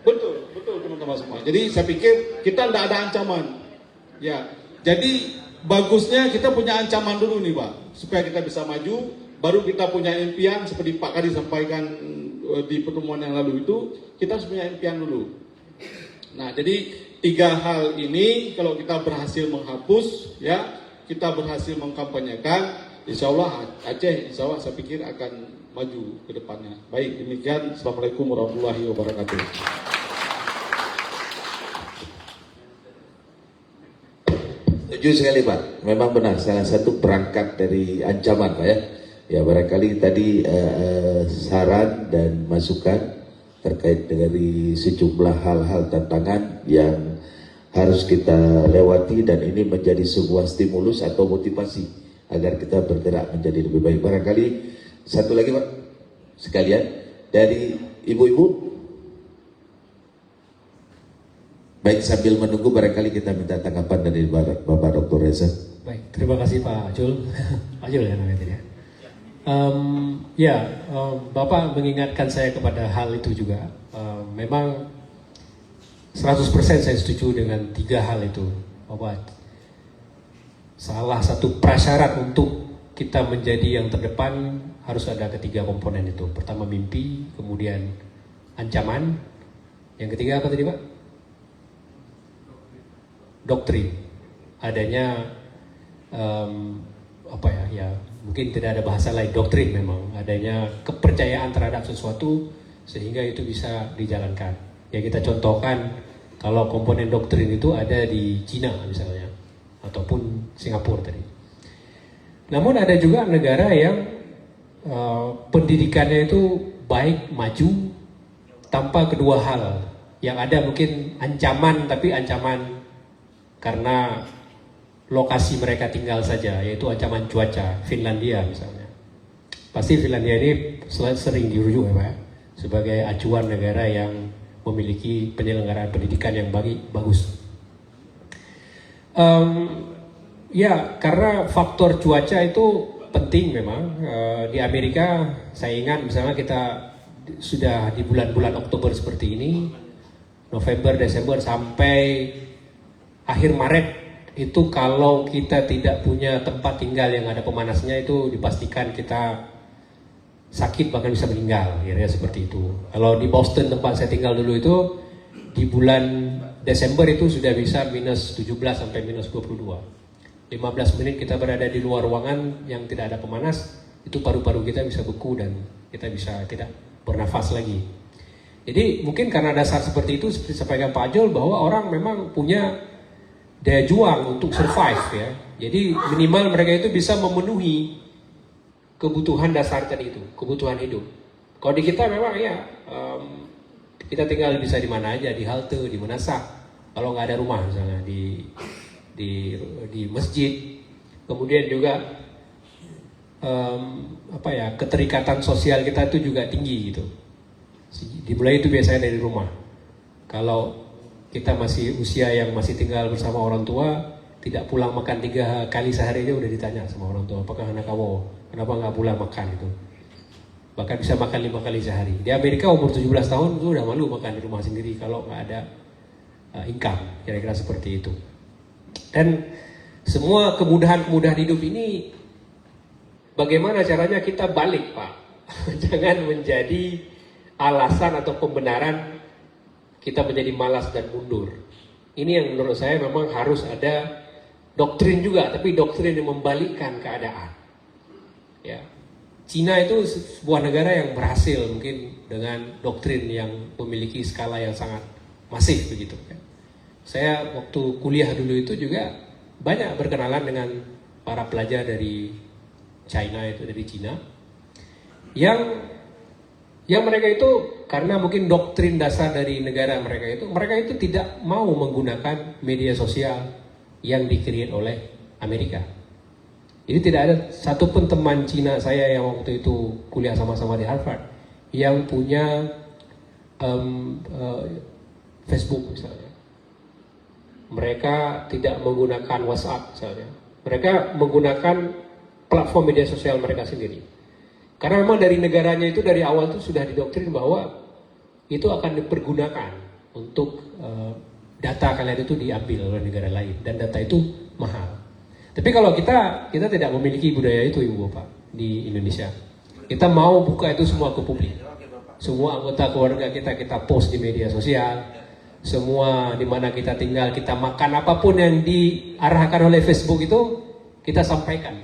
Betul teman-teman semua. Jadi saya pikir kita tidak ada ancaman. Ya, jadi bagusnya kita punya ancaman dulu nih Pak, supaya kita bisa maju. Baru kita punya impian seperti Pak Kadis sampaikan di pertemuan yang lalu itu, kita harus punya impian dulu. Nah, jadi 3 hal ini kalau kita berhasil menghapus, ya kita berhasil mengkampanyekan, insya Allah Aceh, insya Allah saya pikir akan maju ke depannya. Baik, demikian. Assalamualaikum warahmatullahi wabarakatuh. Setuju sekali Pak, memang benar salah satu perangkat dari ancaman Pak ya. Ya barangkali tadi saran dan masukan terkait dari sejumlah hal-hal tantangan yang harus kita lewati dan ini menjadi sebuah stimulus atau motivasi agar kita bergerak menjadi lebih baik. Barangkali satu lagi Pak, sekalian dari ibu-ibu. Baik, sambil menunggu barangkali kita minta tanggapan dari Bapak Dr. Reza. Baik, terima kasih Pak Jul. Pak Jul ya namanya tadi ya. Bapak mengingatkan saya kepada hal itu juga. Memang 100% saya setuju dengan 3 hal itu. Bahwa salah satu prasyarat untuk kita menjadi yang terdepan harus ada ketiga komponen itu. Pertama mimpi, kemudian ancaman. Yang ketiga apa tadi Pak? Doktrin. Adanya ya mungkin tidak ada bahasa lain, doktrin memang adanya kepercayaan terhadap sesuatu sehingga itu bisa dijalankan. Ya kita contohkan kalau komponen doktrin itu ada di Cina misalnya ataupun Singapura tadi. Namun ada juga negara yang pendidikannya itu baik, maju tanpa kedua hal. Yang ada mungkin ancaman, tapi ancaman karena lokasi mereka tinggal saja, yaitu ancaman cuaca. Finlandia misalnya, pasti Finlandia ini sering dirujuk ya Pak, sebagai acuan negara yang memiliki penyelenggaraan pendidikan yang bagus. Ya karena faktor cuaca itu penting memang. Di Amerika saya ingat misalnya kita sudah di bulan-bulan Oktober seperti ini, November, Desember sampai akhir Maret itu kalau kita tidak punya tempat tinggal yang ada pemanasnya itu dipastikan kita sakit bahkan bisa meninggal, kira-kira seperti itu. Kalau di Boston tempat saya tinggal dulu itu di bulan Desember itu sudah bisa minus 17 sampai minus 22. 15 menit kita berada di luar ruangan yang tidak ada pemanas, itu paru-paru kita bisa beku dan kita bisa tidak bernafas lagi. Jadi mungkin karena dasar seperti itu, seperti sampaikan Pak Jol, bahwa orang memang punya daya juang untuk survive ya. Jadi minimal mereka itu bisa memenuhi kebutuhan dasar tadi itu, kebutuhan hidup. Kalau di kita memang ya kita tinggal bisa di mana aja, di halte, di Manasah. Kalau nggak ada rumah misalnya di masjid. Kemudian juga keterikatan sosial kita itu juga tinggi gitu. Dimulai itu biasanya dari rumah. Kalau kita masih usia yang masih tinggal bersama orang tua, tidak pulang makan 3 kali sehari aja udah ditanya sama orang tua, apakah anak kamu kenapa nggak pulang makan itu. Bahkan bisa makan 5 kali sehari. Di Amerika umur 17 tahun itu udah malu makan di rumah sendiri kalau nggak ada income, kira-kira seperti itu. Dan semua kemudahan-kemudahan hidup ini bagaimana caranya kita balik Pak. Jangan menjadi alasan atau pembenaran kita menjadi malas dan mundur. Ini yang menurut saya memang harus ada doktrin juga, tapi doktrin yang membalikkan keadaan. Ya, Cina itu sebuah negara yang berhasil mungkin dengan doktrin yang memiliki skala yang sangat masif begitu. Saya waktu kuliah dulu itu juga banyak berkenalan dengan para pelajar dari China, itu dari Cina, yang mereka itu karena mungkin doktrin dasar dari negara mereka itu tidak mau menggunakan media sosial yang di-create oleh Amerika. Jadi tidak ada satupun teman Cina saya yang waktu itu kuliah sama-sama di Harvard yang punya Facebook misalnya. Mereka tidak menggunakan WhatsApp misalnya. Mereka menggunakan platform media sosial mereka sendiri. Karena memang dari negaranya itu dari awal itu sudah didoktrin bahwa itu akan dipergunakan untuk data kalian itu diambil oleh negara lain dan data itu mahal. Tapi kalau kita tidak memiliki budaya itu Ibu Bapak di Indonesia. Kita mau buka itu semua ke publik. Semua anggota keluarga kita post di media sosial. Semua di mana kita tinggal, kita makan apapun yang diarahkan oleh Facebook itu kita sampaikan.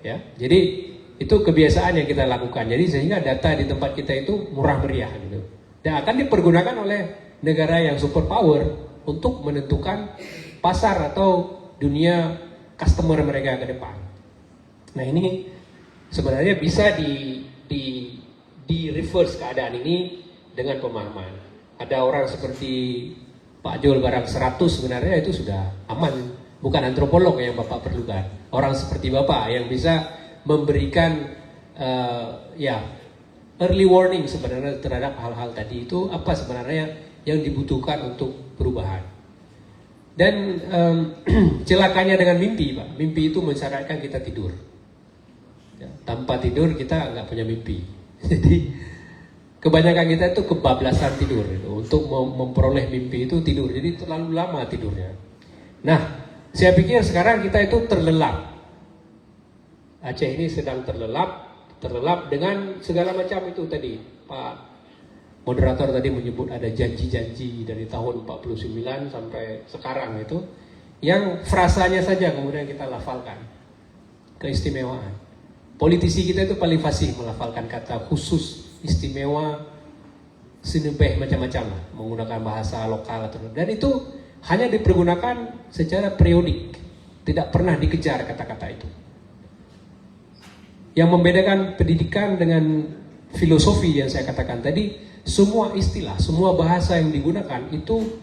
Ya, jadi itu kebiasaan yang kita lakukan. Jadi sehingga data di tempat kita itu murah meriah gitu. Dan akan dipergunakan oleh negara yang super power untuk menentukan pasar atau dunia customer mereka ke depan. Nah ini sebenarnya bisa di reverse keadaan ini dengan pemahaman. Ada orang seperti Pak Jol barang 100 sebenarnya itu sudah aman. Bukan antropolog yang Bapak perlukan. Orang seperti Bapak yang bisa memberikan early warning sebenarnya terhadap hal-hal tadi itu apa sebenarnya yang dibutuhkan untuk perubahan. Dan celakanya dengan mimpi, Pak. Mimpi itu mensyaratkan kita tidur. Ya, tanpa tidur kita nggak punya mimpi. Jadi kebanyakan kita itu kebablasan tidur untuk memperoleh mimpi itu tidur. Jadi terlalu lama tidurnya. Nah, saya pikir sekarang kita itu terlelap. Aceh ini sedang terlelap dengan segala macam itu tadi. Pak moderator tadi menyebut ada janji-janji dari tahun 49 sampai sekarang itu yang frasanya saja kemudian kita lafalkan. Keistimewaan. Politisi kita itu paling fasih melafalkan kata khusus, istimewa, sinebeh macam-macam lah, menggunakan bahasa lokal dan itu hanya dipergunakan secara periodik, tidak pernah dikejar kata-kata itu. Yang membedakan pendidikan dengan filosofi yang saya katakan tadi, semua istilah, semua bahasa yang digunakan itu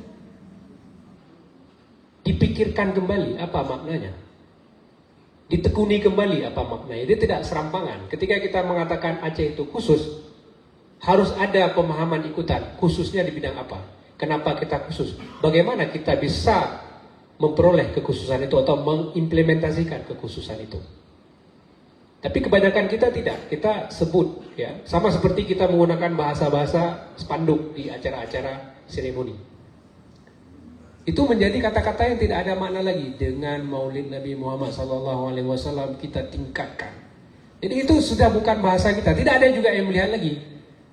dipikirkan kembali apa maknanya, ditekuni kembali apa maknanya. Dia tidak serampangan. Ketika kita mengatakan Aceh itu khusus, harus ada pemahaman ikutan, khususnya di bidang apa. Kenapa kita khusus? Bagaimana kita bisa memperoleh kekhususan itu atau mengimplementasikan kekhususan itu? Tapi kebanyakan kita tidak, kita sebut ya, sama seperti kita menggunakan bahasa-bahasa spanduk di acara-acara seremoni. Itu menjadi kata-kata yang tidak ada makna lagi. Dengan Maulid Nabi Muhammad SAW kita tingkatkan. Jadi itu sudah bukan bahasa kita. Tidak ada juga yang melihat lagi.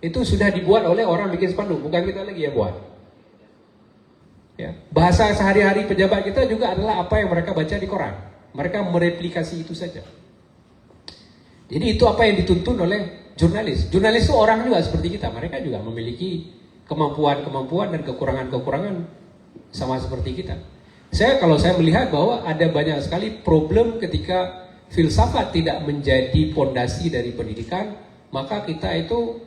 Itu sudah dibuat oleh orang bikin spanduk, bukan kita lagi yang buat. Ya, bahasa sehari-hari pejabat kita juga adalah apa yang mereka baca di koran. Mereka mereplikasi itu saja. Jadi itu apa yang dituntun oleh jurnalis. Jurnalis itu orang juga seperti kita. Mereka juga memiliki kemampuan-kemampuan dan kekurangan-kekurangan sama seperti kita. Kalau saya melihat bahwa ada banyak sekali problem ketika filsafat tidak menjadi fondasi dari pendidikan, maka kita itu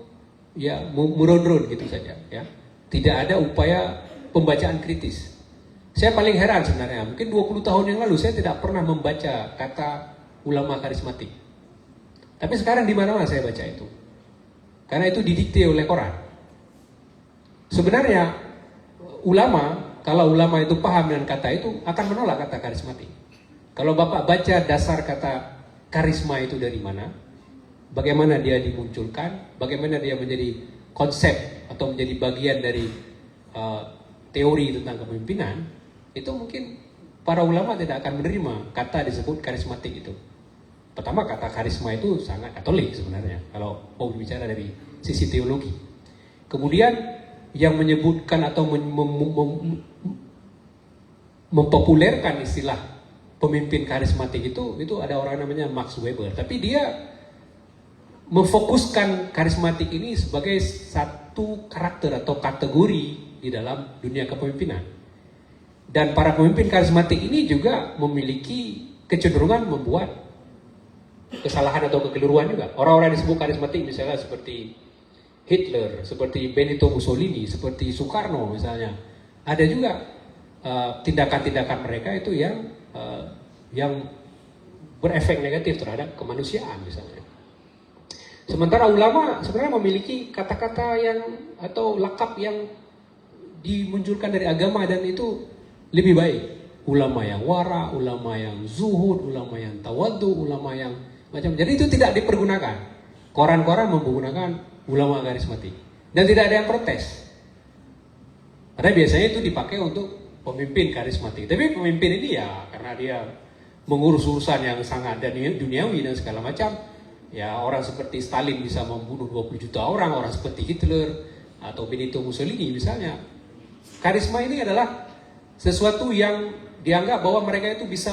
ya murun-run gitu saja. Ya. Tidak ada upaya pembacaan kritis. Saya paling heran sebenarnya, mungkin 20 tahun yang lalu saya tidak pernah membaca kata ulama karismatik. Tapi sekarang di mana-mana saya baca itu. Karena itu didikte oleh koran. Sebenarnya ulama, kalau ulama itu paham dengan kata itu, akan menolak kata karismatik. Kalau Bapak baca dasar kata karisma itu dari mana, bagaimana dia dimunculkan, bagaimana dia menjadi konsep atau menjadi bagian dari teori tentang kepemimpinan, itu mungkin para ulama tidak akan menerima kata disebut karismatik itu. Pertama, kata karisma itu sangat Katolik sebenarnya kalau mau bicara dari sisi teologi. Kemudian yang menyebutkan atau mempopulerkan istilah pemimpin karismatik itu ada orang namanya Max Weber. Tapi dia memfokuskan karismatik ini sebagai satu karakter atau kategori di dalam dunia kepemimpinan. Dan para pemimpin karismatik ini juga memiliki kecenderungan membuat kesalahan atau kekeliruan juga. Orang-orang disebut karismatik misalnya seperti Hitler, seperti Benito Mussolini, seperti Soekarno misalnya. Ada juga tindakan-tindakan mereka itu yang berefek negatif terhadap kemanusiaan misalnya. Sementara ulama sebenarnya memiliki kata-kata yang atau lakap yang dimunculkan dari agama dan itu lebih baik. Ulama yang wara, ulama yang zuhud, ulama yang tawadhu, ulama yang macam. Jadi itu tidak dipergunakan. Koran-koran menggunakan ulama karismatik dan tidak ada yang protes. Karena biasanya itu dipakai untuk pemimpin karismatik. Tapi pemimpin ini ya karena dia mengurus urusan yang sangat duniawi dan segala macam. Ya orang seperti Stalin bisa membunuh 20 juta orang seperti Hitler atau Benito Mussolini misalnya. Karisma ini adalah sesuatu yang dianggap bahwa mereka itu bisa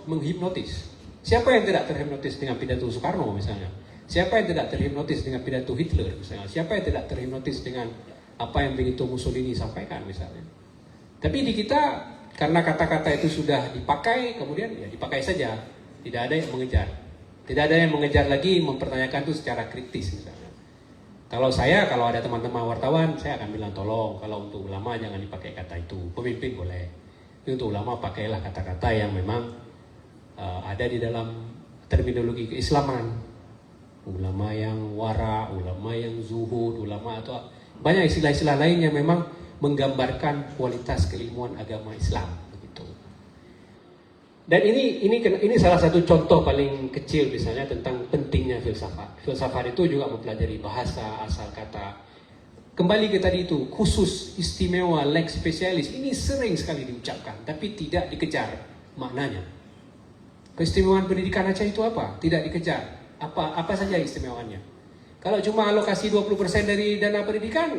menghipnotis. Siapa yang tidak terhipnotis dengan pidato Soekarno misalnya? Siapa yang tidak terhipnotis dengan pidato Hitler misalnya? Siapa yang tidak terhipnotis dengan apa yang Benito Mussolini sampaikan misalnya? Tapi di kita karena kata-kata itu sudah dipakai, kemudian ya dipakai saja, tidak ada yang mengejar, tidak ada yang mengejar lagi mempertanyakan itu secara kritis misalnya. Kalau ada teman-teman wartawan, saya akan bilang tolong kalau untuk ulama jangan dipakai kata itu, pemimpin boleh, tapi untuk ulama pakailah kata-kata yang memang ada di dalam terminologi keislaman. Ulama yang wara, ulama yang zuhud, ulama atau banyak istilah-istilah lain yang memang menggambarkan kualitas keilmuan agama Islam begitu. Dan ini salah satu contoh paling kecil misalnya tentang pentingnya filsafat. Filsafat itu juga mempelajari bahasa, asal kata. Kembali ke tadi itu, khusus, istimewa, lex spesialis, ini sering sekali diucapkan tapi tidak dikejar maknanya. Keistimewaan pendidikan Aceh itu apa? Tidak dikejar. Apa saja istimewaannya? Kalau cuma alokasi 20% dari dana pendidikan,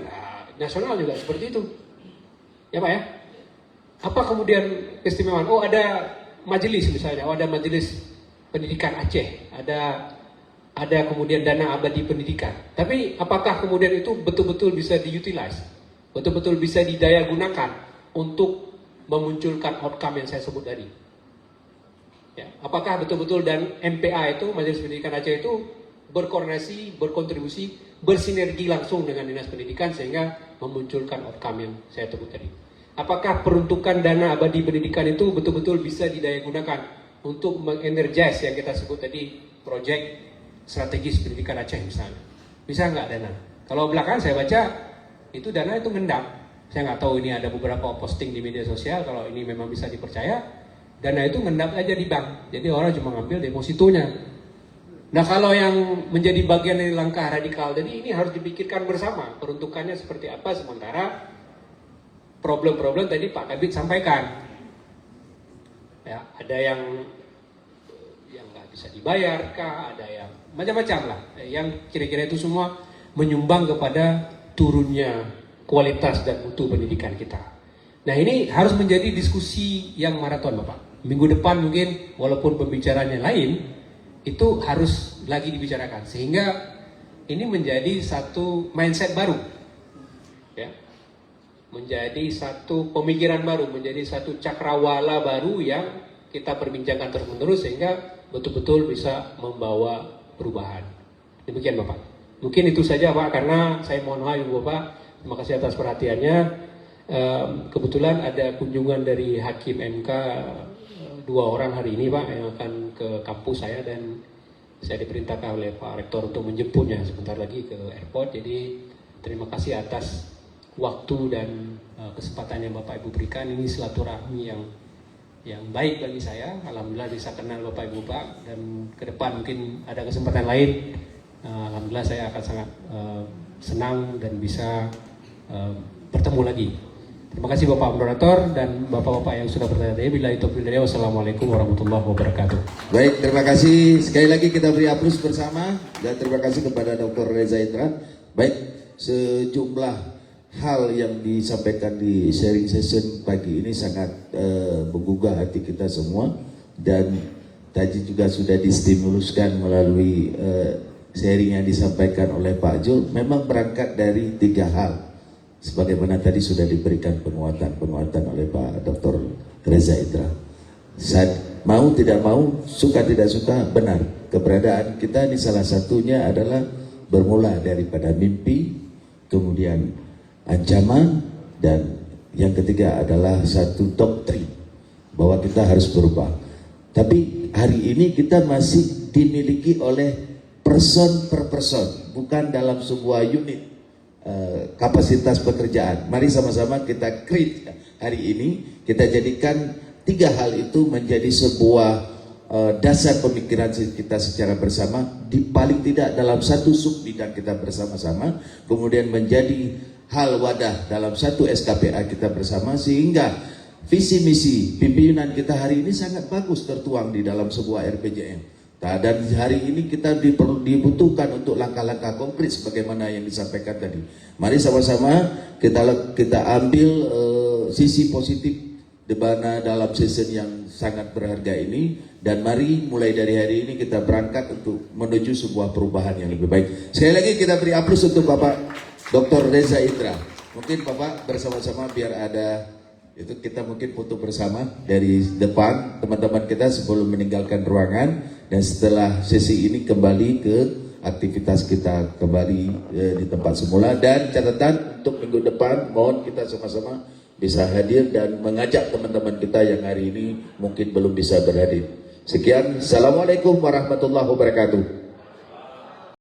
nasional juga seperti itu. Ya Pak ya? Apa kemudian keistimewaan? Oh ada majelis misalnya, ada majelis pendidikan Aceh, ada kemudian dana abadi pendidikan. Tapi apakah kemudian itu betul-betul bisa diutilize? Betul-betul bisa didaya gunakan untuk memunculkan outcome yang saya sebut tadi? Ya, apakah betul-betul dan MPA itu, Majelis Pendidikan Aceh itu berkoordinasi, berkontribusi, bersinergi langsung dengan Dinas Pendidikan sehingga memunculkan outcome yang saya sebut tadi? Apakah peruntukan dana abadi pendidikan itu betul-betul bisa didaya gunakan untuk mengenergize yang kita sebut tadi proyek strategis pendidikan Aceh misalnya? Bisa nggak dana? Kalau belakangan saya baca itu dana itu ngendap. Saya nggak tahu ini ada beberapa posting di media sosial, kalau ini memang bisa dipercaya, dana itu ngendap aja di bank. Jadi orang cuma ngambil depositonya. Nah kalau yang menjadi bagian dari langkah radikal tadi, ini harus dipikirkan bersama peruntukannya seperti apa, sementara problem-problem tadi Pak Kabit sampaikan. Ya, ada yang nggak bisa dibayar kah, ada yang macam-macam lah, yang kira-kira itu semua menyumbang kepada turunnya kualitas dan mutu pendidikan kita. Nah ini harus menjadi diskusi yang maraton Bapak. Minggu depan mungkin walaupun pembicaranya lain, itu harus lagi dibicarakan sehingga ini menjadi satu mindset baru, ya, menjadi satu pemikiran baru, menjadi satu cakrawala baru yang kita perbincangkan terus-menerus sehingga betul-betul bisa membawa perubahan. Demikian Bapak. Mungkin itu saja Pak, karena saya mohon maaf Ibu Bapak, terima kasih atas perhatiannya. Kebetulan ada kunjungan dari Hakim MK 2 orang hari ini Pak yang akan ke kampus saya, dan saya diperintahkan oleh Pak Rektor untuk menjemputnya sebentar lagi ke airport. Jadi terima kasih atas waktu dan kesempatan yang Bapak Ibu berikan. Ini silaturahmi yang baik bagi saya. Alhamdulillah bisa kenal Bapak Ibu Pak, dan ke depan mungkin ada kesempatan lain. Alhamdulillah saya akan sangat senang dan bisa bertemu lagi. Terima kasih Bapak Moderator dan Bapak-Bapak yang sudah bertanya. Billahi taufiq wal hidayah. Wassalamualaikum warahmatullahi wabarakatuh. Baik, terima kasih. Sekali lagi kita beri aplaus bersama dan terima kasih kepada Dr. Reza Indra. Baik, sejumlah hal yang disampaikan di sharing session pagi ini sangat menggugah hati kita semua, dan tadi juga sudah distimuluskan melalui sharing yang disampaikan oleh Pak Jul. Memang berangkat dari 3 hal. Sebagaimana tadi sudah diberikan penguatan oleh Pak Dr. Reza Indra. Mau tidak mau, suka tidak suka, benar. Keberadaan kita ini salah satunya adalah bermula daripada mimpi, kemudian ancaman, dan yang ketiga adalah satu doktrin bahwa kita harus berubah. Tapi hari ini kita masih dimiliki oleh person per person, bukan dalam sebuah unit kapasitas pekerjaan. Mari sama-sama kita create hari ini, kita jadikan 3 hal itu menjadi sebuah dasar pemikiran kita secara bersama, di paling tidak dalam satu sub bidang kita bersama-sama, kemudian menjadi hal wadah dalam satu SKPA kita bersama, sehingga visi misi pimpinan kita hari ini sangat bagus tertuang di dalam sebuah RPJM. Dan hari ini kita dibutuhkan untuk langkah-langkah konkret sebagaimana yang disampaikan tadi. Mari sama-sama kita ambil sisi positif di mana dalam season yang sangat berharga ini, dan mari mulai dari hari ini kita berangkat untuk menuju sebuah perubahan yang lebih baik. Sekali lagi kita beri aplaus untuk Bapak Dr. Reza Indra. Mungkin Bapak bersama-sama biar ada Itu kita mungkin foto bersama dari depan teman-teman kita sebelum meninggalkan ruangan, dan setelah sesi ini kembali ke aktivitas kita kembali di tempat semula. Dan catatan untuk minggu depan mohon kita sama-sama bisa hadir dan mengajak teman-teman kita yang hari ini mungkin belum bisa berhadir. Sekian, Assalamualaikum warahmatullahi wabarakatuh.